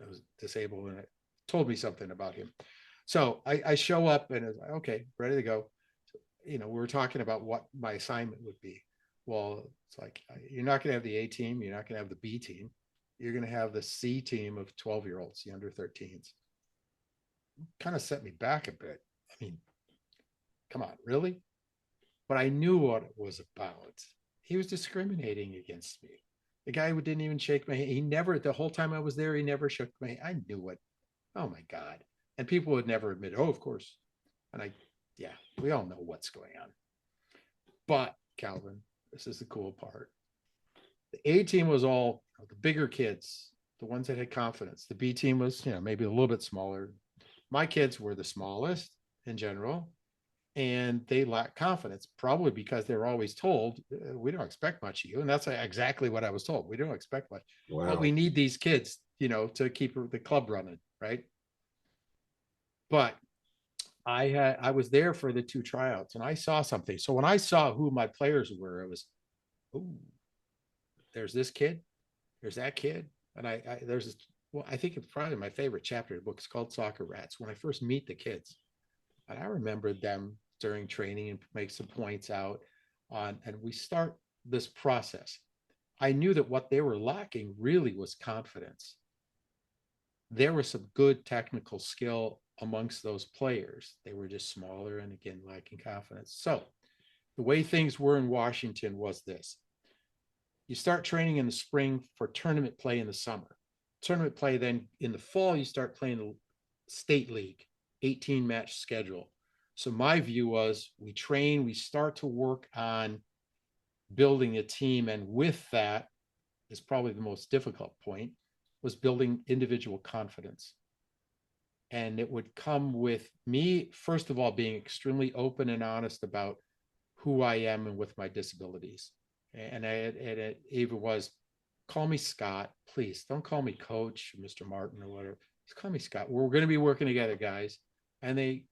I was disabled, and it told me something about him. So I show up, and it's like, okay, ready to go. We were talking about what my assignment would be. Well, it's like, you're not going to have the A team, you're not going to have the B team, you're going to have the C team of 12-year-olds, the under 13s. Kind of set me back a bit. I mean, come on, really? But I knew what it was about. He was discriminating against me. The guy who didn't even shake my hand, he never, the whole time I was there, he never shook my hand. I knew it. Oh my God. And people would never admit, oh, of course. And yeah, we all know what's going on. But Calvin, this is the cool part. The A team was all the bigger kids, the ones that had confidence. The B team was, maybe a little bit smaller. My kids were the smallest in general, and they lack confidence, probably because they're always told, we don't expect much of you. And that's exactly what I was told. We don't expect much, but we Wow. need these kids, to keep the club running, right? But I was there for the 2 tryouts, and I saw something. So when I saw who my players were, it was, oh, there's this kid, there's that kid, and there's this, well, I think it's probably my favorite chapter of the book. It's called Soccer Rats. When I first meet the kids, and I remembered them during training and make some points out on, and we start this process. I knew that what they were lacking really was confidence. There was some good technical skill amongst those players. They were just smaller and again lacking confidence. So the way things were in Washington was this: you start training in the spring for tournament play in the summer. Tournament play, then in the fall, you start playing state league, 18 match schedule. So my view was we train, we start to work on building a team. And with that is probably the most difficult point, was building individual confidence. And it would come with me, first of all, being extremely open and honest about who I am and with my disabilities. And it even was, call me Scott, please. Don't call me Coach, Mr. Martin, or whatever. Just call me Scott. We're going to be working together, guys. And they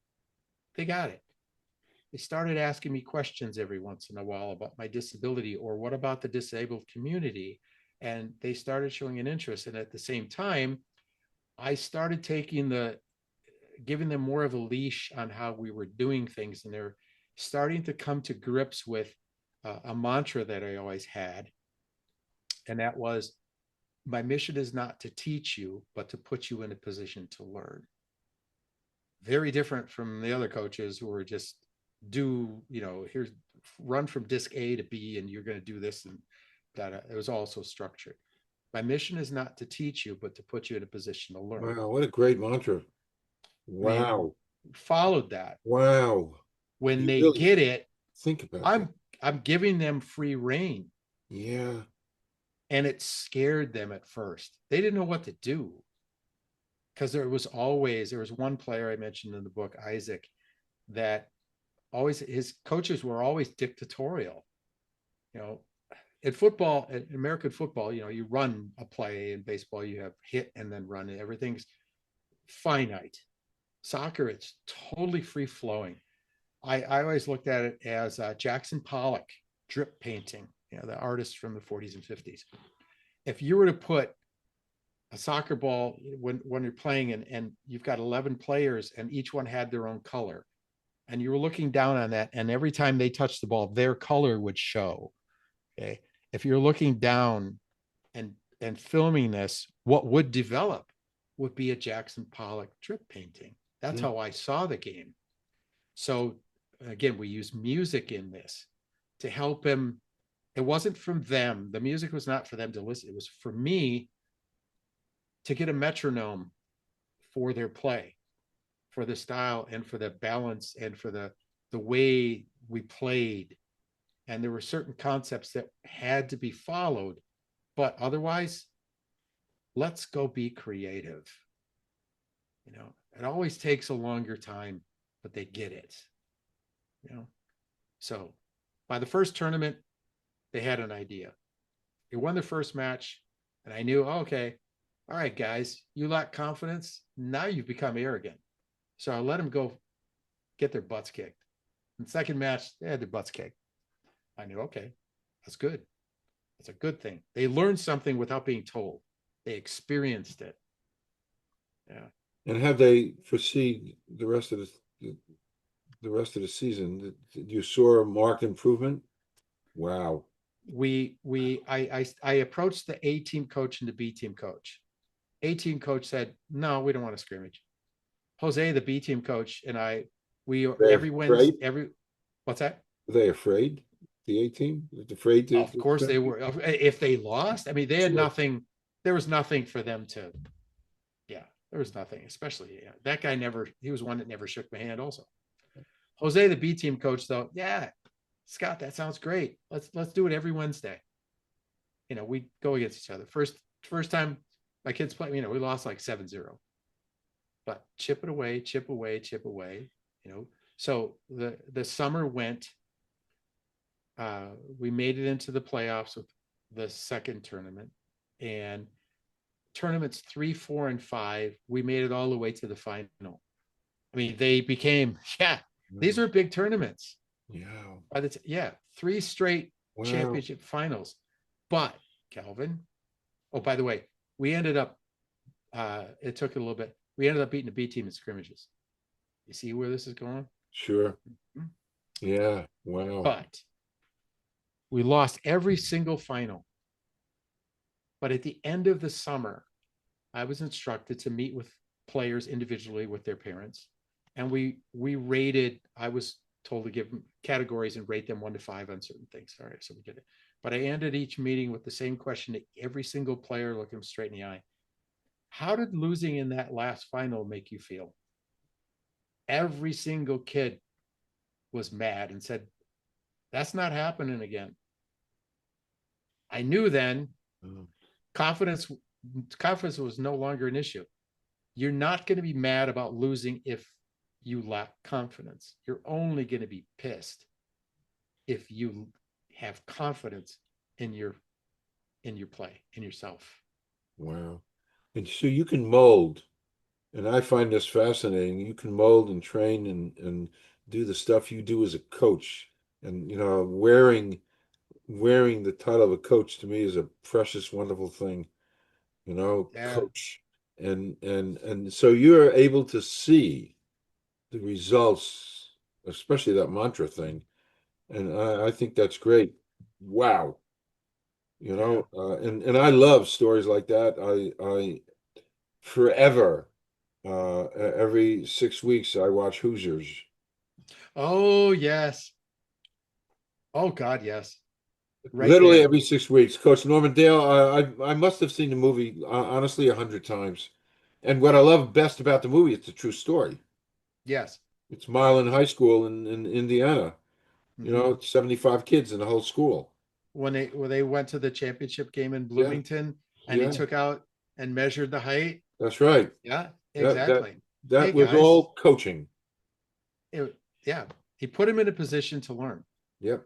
got it. They started asking me questions every once in a while about my disability, or what about the disabled community. And they started showing an interest. And at the same time, I started giving them more of a leash on how we were doing things. And they're starting to come to grips with a mantra that I always had. And that was, my mission is not to teach you, but to put you in a position to learn. Very different from the other coaches who were just here's run from disc A to B and you're going to do this and that. It was also structured. My mission is not to teach you, but to put you in a position to learn. Wow, what a great mantra. I mean, Wow. followed that. Wow. When You they really get it, think about that. I'm giving them free reign. Yeah. And it scared them at first. They didn't know what to do. Because there was one player I mentioned in the book, Isaac, that always, his coaches were always dictatorial. You know, in American football, you run a play. In baseball, you have hit and then run, and everything's finite. Soccer, it's totally free flowing. I always looked at it as Jackson Pollock drip painting, the artist from the 40s and 50s. If you were to put a soccer ball when you're playing and you've got 11 players and each one had their own color, and you were looking down on that, and every time they touched the ball, their color would show. Okay. If you're looking down and filming this, what would develop would be a Jackson Pollock drip painting. That's Yeah. how I saw the game. So again, we use music in this to help him. It wasn't from them. The music was not for them to listen. It was for me to get a metronome for their play, for the style and for the balance and for the way we played. And there were certain concepts that had to be followed, but otherwise, let's go be creative. It always takes a longer time, but they get it. So by the first tournament, they had an idea. They won the first match, and I knew, okay, all right, guys, you lack confidence. Now you've become arrogant. So I let them go get their butts kicked. In the second match, they had their butts kicked. I knew, okay, that's good. That's a good thing. They learned something without being told. They experienced it. Yeah. And have they foresee the rest of the rest of the season? You saw a marked improvement? Wow. I approached the A team coach and the B team coach. A team coach said, no, we don't want to scrimmage. Jose, the B team coach, and we They're every Wednesday, afraid? what's that? Are they afraid? The A team? Afraid to Of course they were. If they lost, I mean, they had Sure. nothing. There was nothing for them to. Yeah, there was nothing. Especially that guy never. He was one that never shook my hand. Also, Jose, the B team coach, though. Yeah, Scott, that sounds great. Let's do it every Wednesday. We go against each other. First time my kids play. We lost like 7-0. But chip it away, chip away, chip away. So the summer went. We made it into the playoffs with the second tournament, and tournaments 3, 4, and 5, we made it all the way to the final. I mean, they became these are big tournaments. Yeah. 3 straight Wow. championship finals. But Calvin, oh, by the way, we ended up. It took a little bit. We ended up beating the B team in scrimmages. You see where this is going? Sure. Mm-hmm. Yeah. Wow. But we lost every single final. But at the end of the summer, I was instructed to meet with players individually with their parents. And we rated, I was told to give them categories and rate them 1 to 5 on certain things. All right, so we did it. But I ended each meeting with the same question to every single player, looking them straight in the eye. How did losing in that last final make you feel? Every single kid was mad and said, that's not happening again. I knew then Mm. confidence confidence was no longer an issue. You're not going to be mad about losing if you lack confidence. You're only going to be pissed if you have confidence in your play, in yourself. Wow. And so you can mold, and I find this fascinating. You can mold and train and do the stuff you do as a coach. And wearing the title of a coach to me is a precious, wonderful thing, Yeah. coach. And so you're able to see the results, especially that mantra thing. And I think that's great. Wow. Yeah. And I love stories like that. I forever, every 6 weeks, I watch Hoosiers. Oh, yes. Oh, God, yes. Right Literally there. every 6 weeks. Coach Norman Dale, I must have seen the movie, honestly, 100 times. And what I love best about the movie, it's a true story. Yes. It's Milan High School in Indiana. Hmm. 75 kids in the whole school. When they went to the championship game in Yeah, Bloomington and he yeah, took out and measured the height. that's right. Yeah, That that exactly. Hey that was guys, all coaching. yeah, he put him in a position to learn. Yep,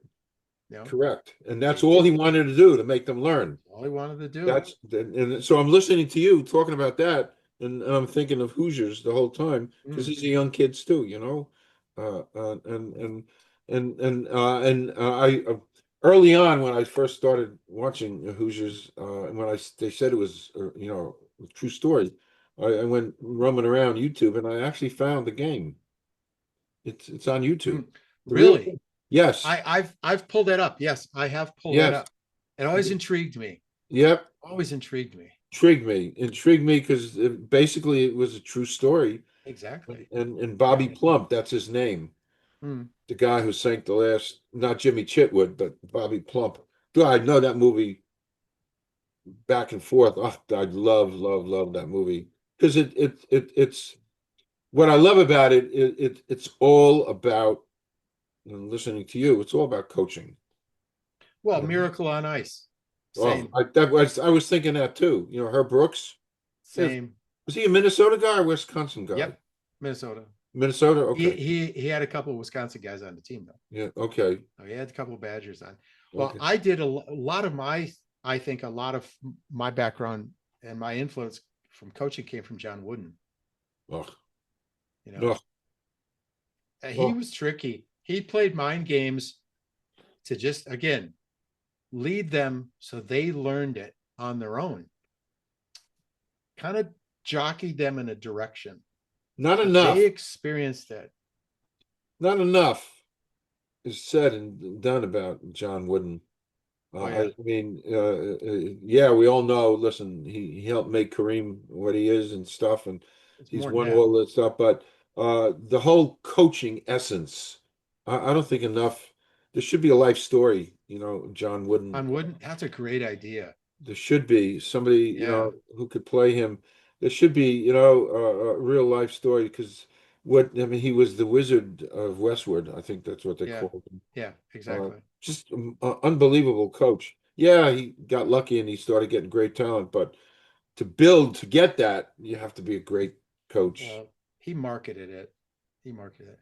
You know, correct. And that's take all he it. wanted to do to make them learn. All he wanted to do. And so I'm listening to you talking about that, and I'm thinking of Hoosiers the whole time because Mm, these are young kids too, and I early on when I first started watching Hoosiers, when they said it was a true story, I went roaming around YouTube and I actually found the game. It's on YouTube. mm. The real Really, yes, I've pulled that up. Yes, I have pulled that yes, up. It always intrigued me. yep. Always intrigued me. Intrigued me because basically it was a true story. Exactly. And Yeah. Bobby Plump, that's his name, Mm, the guy who sank the last, not Jimmy Chitwood, but Bobby Plump. God, I know that movie back and forth. Oh, I love that movie because it's what I love about it's all about, and listening to you. It's all about coaching. well, You know? Miracle on Ice. Oh, Same. I was thinking that too. Herb Brooks. Yeah, Same. was he a Minnesota guy or Wisconsin guy? Yep. Minnesota. Minnesota. He Okay. he he had a couple of Wisconsin guys on the team though. Yeah. Okay. Oh, he had a couple of Badgers on. Well, Okay. I did a lot of my. I think a lot of my background and my influence from coaching came from John Wooden. Oh, You know, oh, he oh. was tricky. He played mind games to just again lead them so they learned it on their own. Kind of jockeyed them in a direction, Not but they enough. experienced it. Not enough is said and done about John Wooden. Oh I yeah, mean, yeah, we all know. Listen, he helped make Kareem what he is and stuff, and it's he's more than won that. all that stuff. But the whole coaching essence, I don't think enough. There should be a life story, John Wooden. On Wooden, that's a great idea. There should be somebody, Yeah, who could play him. There should be, a real life story because he was the Wizard of Westwood. I think that's what they yeah, called him. yeah, exactly. Just unbelievable coach. Yeah, he got lucky and he started getting great talent, but to get that, you have to be a great coach. He marketed it. He marketed it.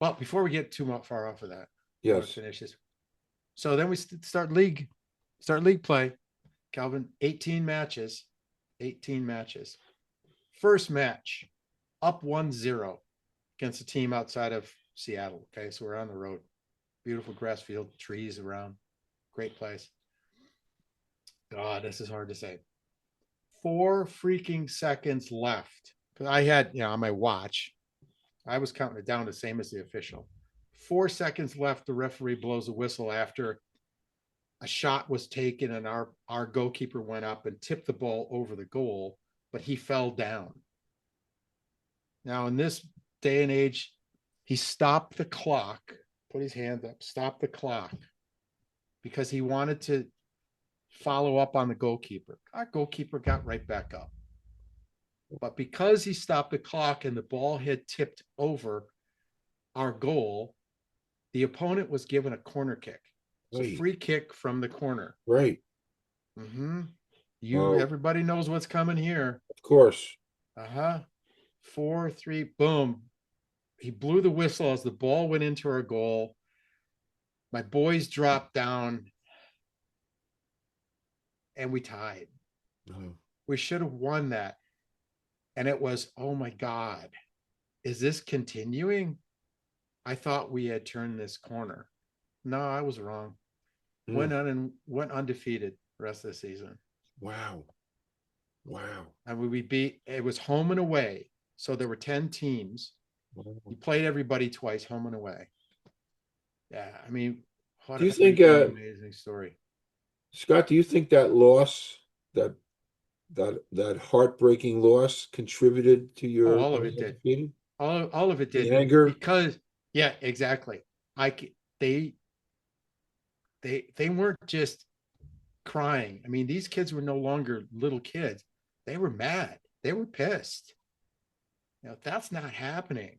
Well, before we get too far off of that, I want to Yes. finish this. So then we start league play. Calvin, 18 matches, 18 matches. First match, up 1-0 against a team outside of Seattle. Okay, so we're on the road. Beautiful grass field, trees around, great place. God, this is hard to say. 4 freaking seconds left. Because I had, on my watch, I was counting it down the same as the official. 4 seconds left. The referee blows a whistle after a shot was taken and our goalkeeper went up and tipped the ball over the goal, but he fell down. Now, in this day and age, he stopped the clock, put his hand up, stopped the clock because he wanted to follow up on the goalkeeper. Our goalkeeper got right back up. But because he stopped the clock and the ball had tipped over our goal, the opponent was given a corner kick. So Right. free kick from the corner. Right. Mm-hmm. Oh, Everybody knows what's coming here. of course. Uh-huh. 4-3, boom. He blew the whistle as the ball went into our goal. My boys dropped down and we tied. Oh, We should have won that. And it was, oh my God, is this continuing? I thought we had turned this corner. No, I was wrong. mm, Went undefeated the rest of the season. wow. Wow. And we beat, it was home and away. So there were 10 teams. Wow. You played everybody twice, home and away. Yeah, I mean, what Do you think, an amazing story. Scott, do you think that loss, that that heartbreaking loss contributed to Oh, your all of going it did. undefeated? All of it The did anger? because, yeah, exactly. I they they weren't just crying. I mean, these kids were no longer little kids. They were mad. They were pissed. That's not happening.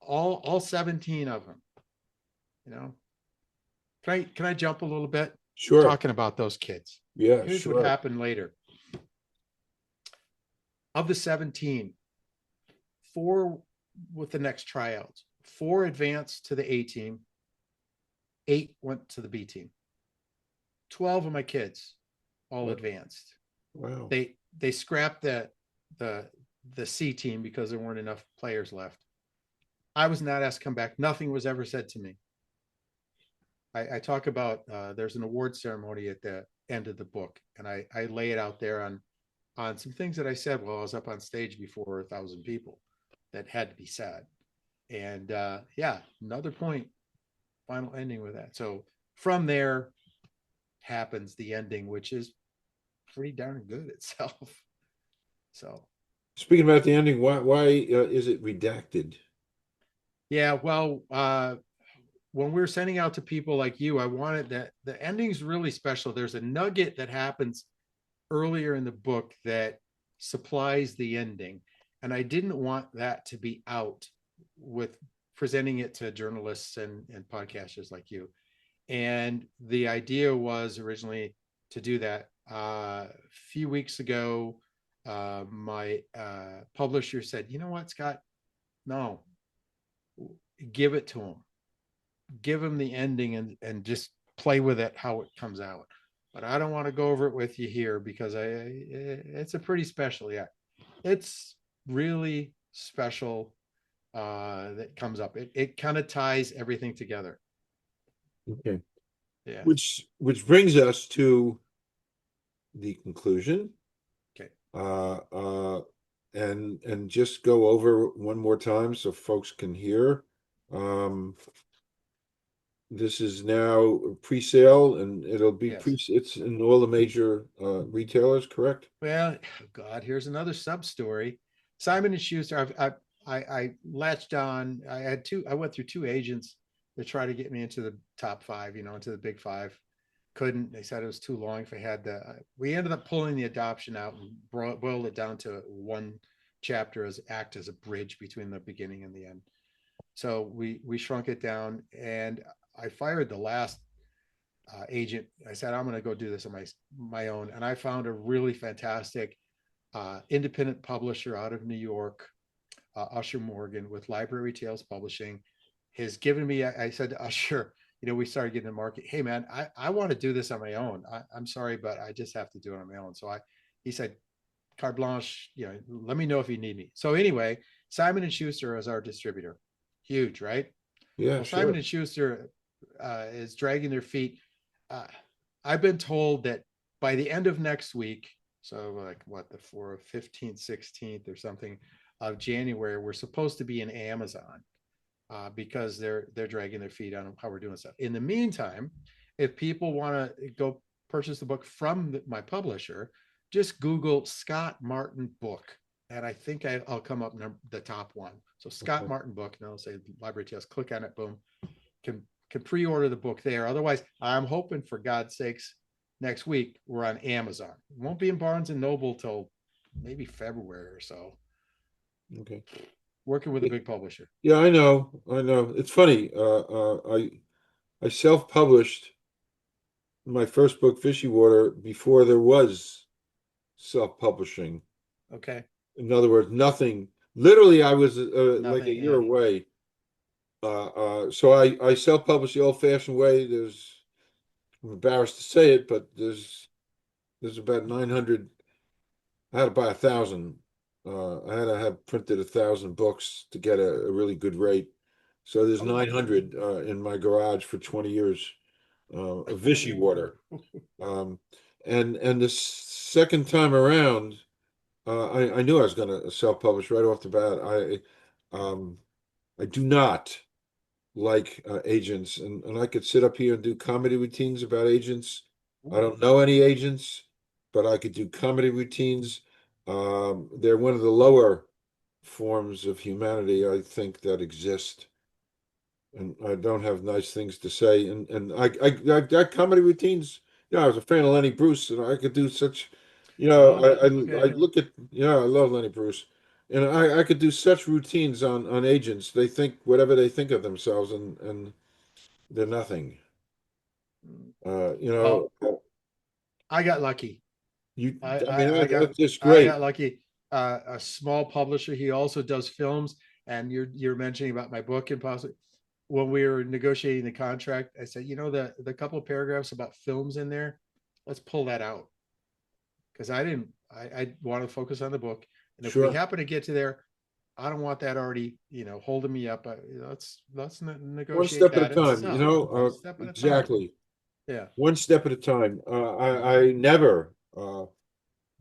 All 17 of them. You know, can I jump a little bit Sure. talking about those kids? Yeah, Here's what sure. happened later. Of the 17, four with the next tryouts, four advanced to the A team, eight went to the B team. 12 of my kids all Wow. advanced. Wow. They scrapped the the C team because there weren't enough players left. I was not asked to come back. Nothing was ever said to me. I talk about there's an award ceremony at the end of the book, and I lay it out there on some things that I said while I was up on stage before 1,000 people that had to be said. And yeah, another point, final ending with that. So from there happens the ending, which is pretty darn good itself. So Speaking about the ending, why is it redacted? yeah, well, when we're sending out to people like you, I wanted that the ending's really special. There's a nugget that happens earlier in the book that supplies the ending. And I didn't want that to be out with presenting it to journalists and podcasters like you. And the idea was originally to do that. A few weeks ago, my publisher said, you know what, Scott? No, give it to him. Give him the ending and just play with it how it comes out. But I don't want to go over it with you here because it's a pretty special, yeah. It's really special that comes up. It kind of ties everything together. Okay. Yeah. Which brings us to the conclusion. Okay. Uh, uh, and just go over one more time so folks can hear. Um, this is now pre-sale and it'll be Yes. it's in all the major retailers, correct? Well, oh God, here's another sub story. Simon and Schuster. I latched on. I had two. I went through two agents to try to get me into the top five. Into the big five. Couldn't. They said it was too long. If I had the, we ended up pulling the adoption out and boiled it down to one chapter as act as a bridge between the beginning and the end. So we shrunk it down, and I fired the last agent. I said I'm going to go do this on my own, and I found a really fantastic independent publisher out of New York, Usher Morgan with Library Tales Publishing. Has given me. I said to Usher, we started getting the market. Hey man, I want to do this on my own. I'm sorry, but I just have to do it on my own. So he said, carte blanche. Let me know if you need me. So anyway, Simon and Schuster is our distributor. Huge, right? Yeah, Well, Simon sure. and Schuster is dragging their feet. Uh, I've been told that by the end of next week, so like what the 15th, 16th or something of January, we're supposed to be in Amazon because they're dragging their feet on how we're doing stuff. In the meantime, if people want to go purchase the book from my publisher, just Google Scott Martin book, and I think I'll come up the top one. So Scott Okay. Martin book, and I'll say Library Tales. Click on it, boom. Can pre-order the book there. Otherwise, I'm hoping for God's sakes next week we're on Amazon. It won't be in Barnes and Noble till maybe February or so, Okay. working with a big publisher. Yeah, I know. I know. It's funny. I self-published my first book, Fishy Water, before there was self-publishing. Okay. In other words, nothing. Literally, I was like a Nothing. year Yeah. away. So I self-published the old-fashioned way. I'm embarrassed to say it, but there's about 900. I had to buy 1,000. I had to have printed 1,000 books to get a really good rate. So there's Oh. 900 in my garage for 20 years of Vichy water. Um, and the second time around, I knew I was going to self-publish right off the bat. I do not like agents, and I could sit up here and do comedy routines about agents. I Ooh. don't know any agents, but I could do comedy routines. They're one of the lower forms of humanity I think that exist, and I don't have nice things to say. And I got comedy routines. Yeah, I was a fan of Lenny Bruce, and I could do such. Oh. I Okay. look at. Yeah, I love Lenny Bruce, and I could do such routines on agents. They think whatever they think of themselves, and they're nothing. Mm. Uh, you Well, know, I got lucky. you. I I mean, I, I got that's just I great. got lucky. A small publisher. He also does films. And you're mentioning about my book and possibly when we were negotiating the contract, I said, the couple of paragraphs about films in there, let's pull that out because I want to focus on the book. And if we Sure, happen to get to there, I don't want that already, holding me up. Let's one negotiate step at a that and time. some one step at a time. Exactly. Yeah. One step at a time. I never,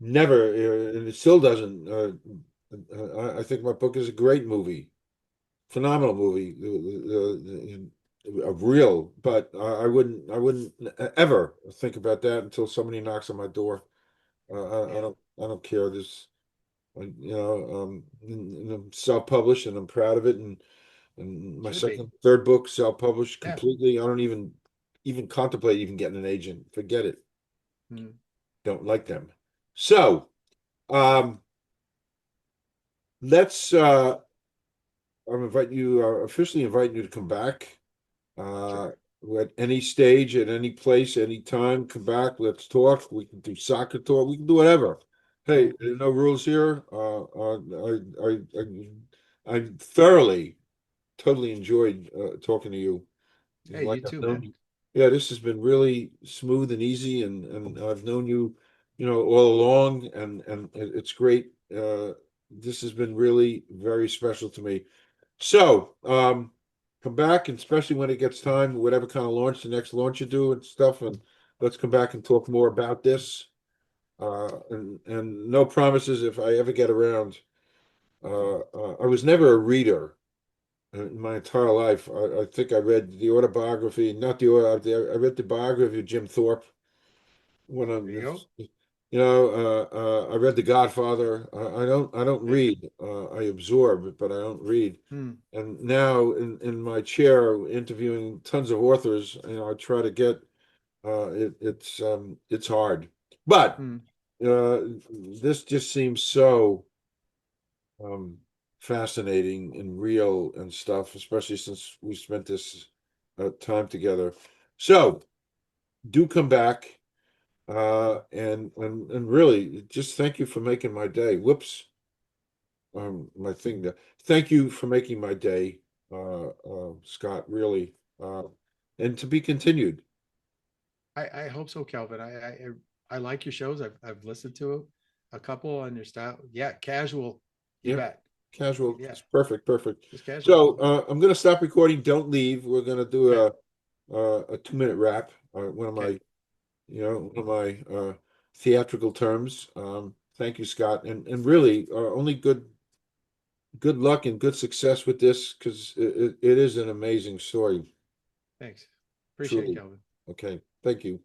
never, and it still doesn't. I think my book is a great movie, phenomenal movie, real. But I wouldn't ever think about that until somebody knocks on my door. Yeah. I don't care. And I'm self-published, and I'm proud of it. And my Should be. second, third book, self-published Yeah. completely. I don't even contemplate even getting an agent. Forget it. Mm. Don't like them. So, um, let's I'm inviting you officially inviting you to come back. Uh, Sure. at any stage, at any place, any time, come back. Let's talk. We can do soccer talk. We can do whatever. Hey, Well, there are no rules here. I thoroughly, totally enjoyed talking to you. hey, Like you I've too, known man. you. Yeah, this has been really smooth and easy, and I've known you, all along, and it's great. This has been really very special to me. So, come back, and especially when it gets time, whatever kind of launch, the next launch you do and stuff, and let's come back and talk more about this. And no promises if I ever get around. I was never a reader in my entire life. I think I read the autobiography, not the auto, I read the biography of Jim Thorpe when There you go. I read The Godfather. I don't Okay. read. I absorb, but I don't read. Hmm. And now in my chair interviewing tons of authors, I try to get it's hard. But Hmm. uh, this just seems so um, fascinating and real and stuff, especially since we spent this time together. So do come back, and really just thank you for making my day. Whoops, my thing there. Thank you for making my day, Scott. Really, and to be continued. I hope so, Calvin. I like your shows. I've listened to a couple on your style. Yeah, casual. You Yeah, bet. casual. Yeah, It's perfect, perfect. just casual. So I'm going to stop recording. Don't leave. We're going to do Okay. a 2 minute wrap. One of Okay. my one of my theatrical terms. Thank you, Scott, and really only good luck and good success with this because it is an amazing story, Thanks. Appreciate it, truly. Calvin. Okay, thank you.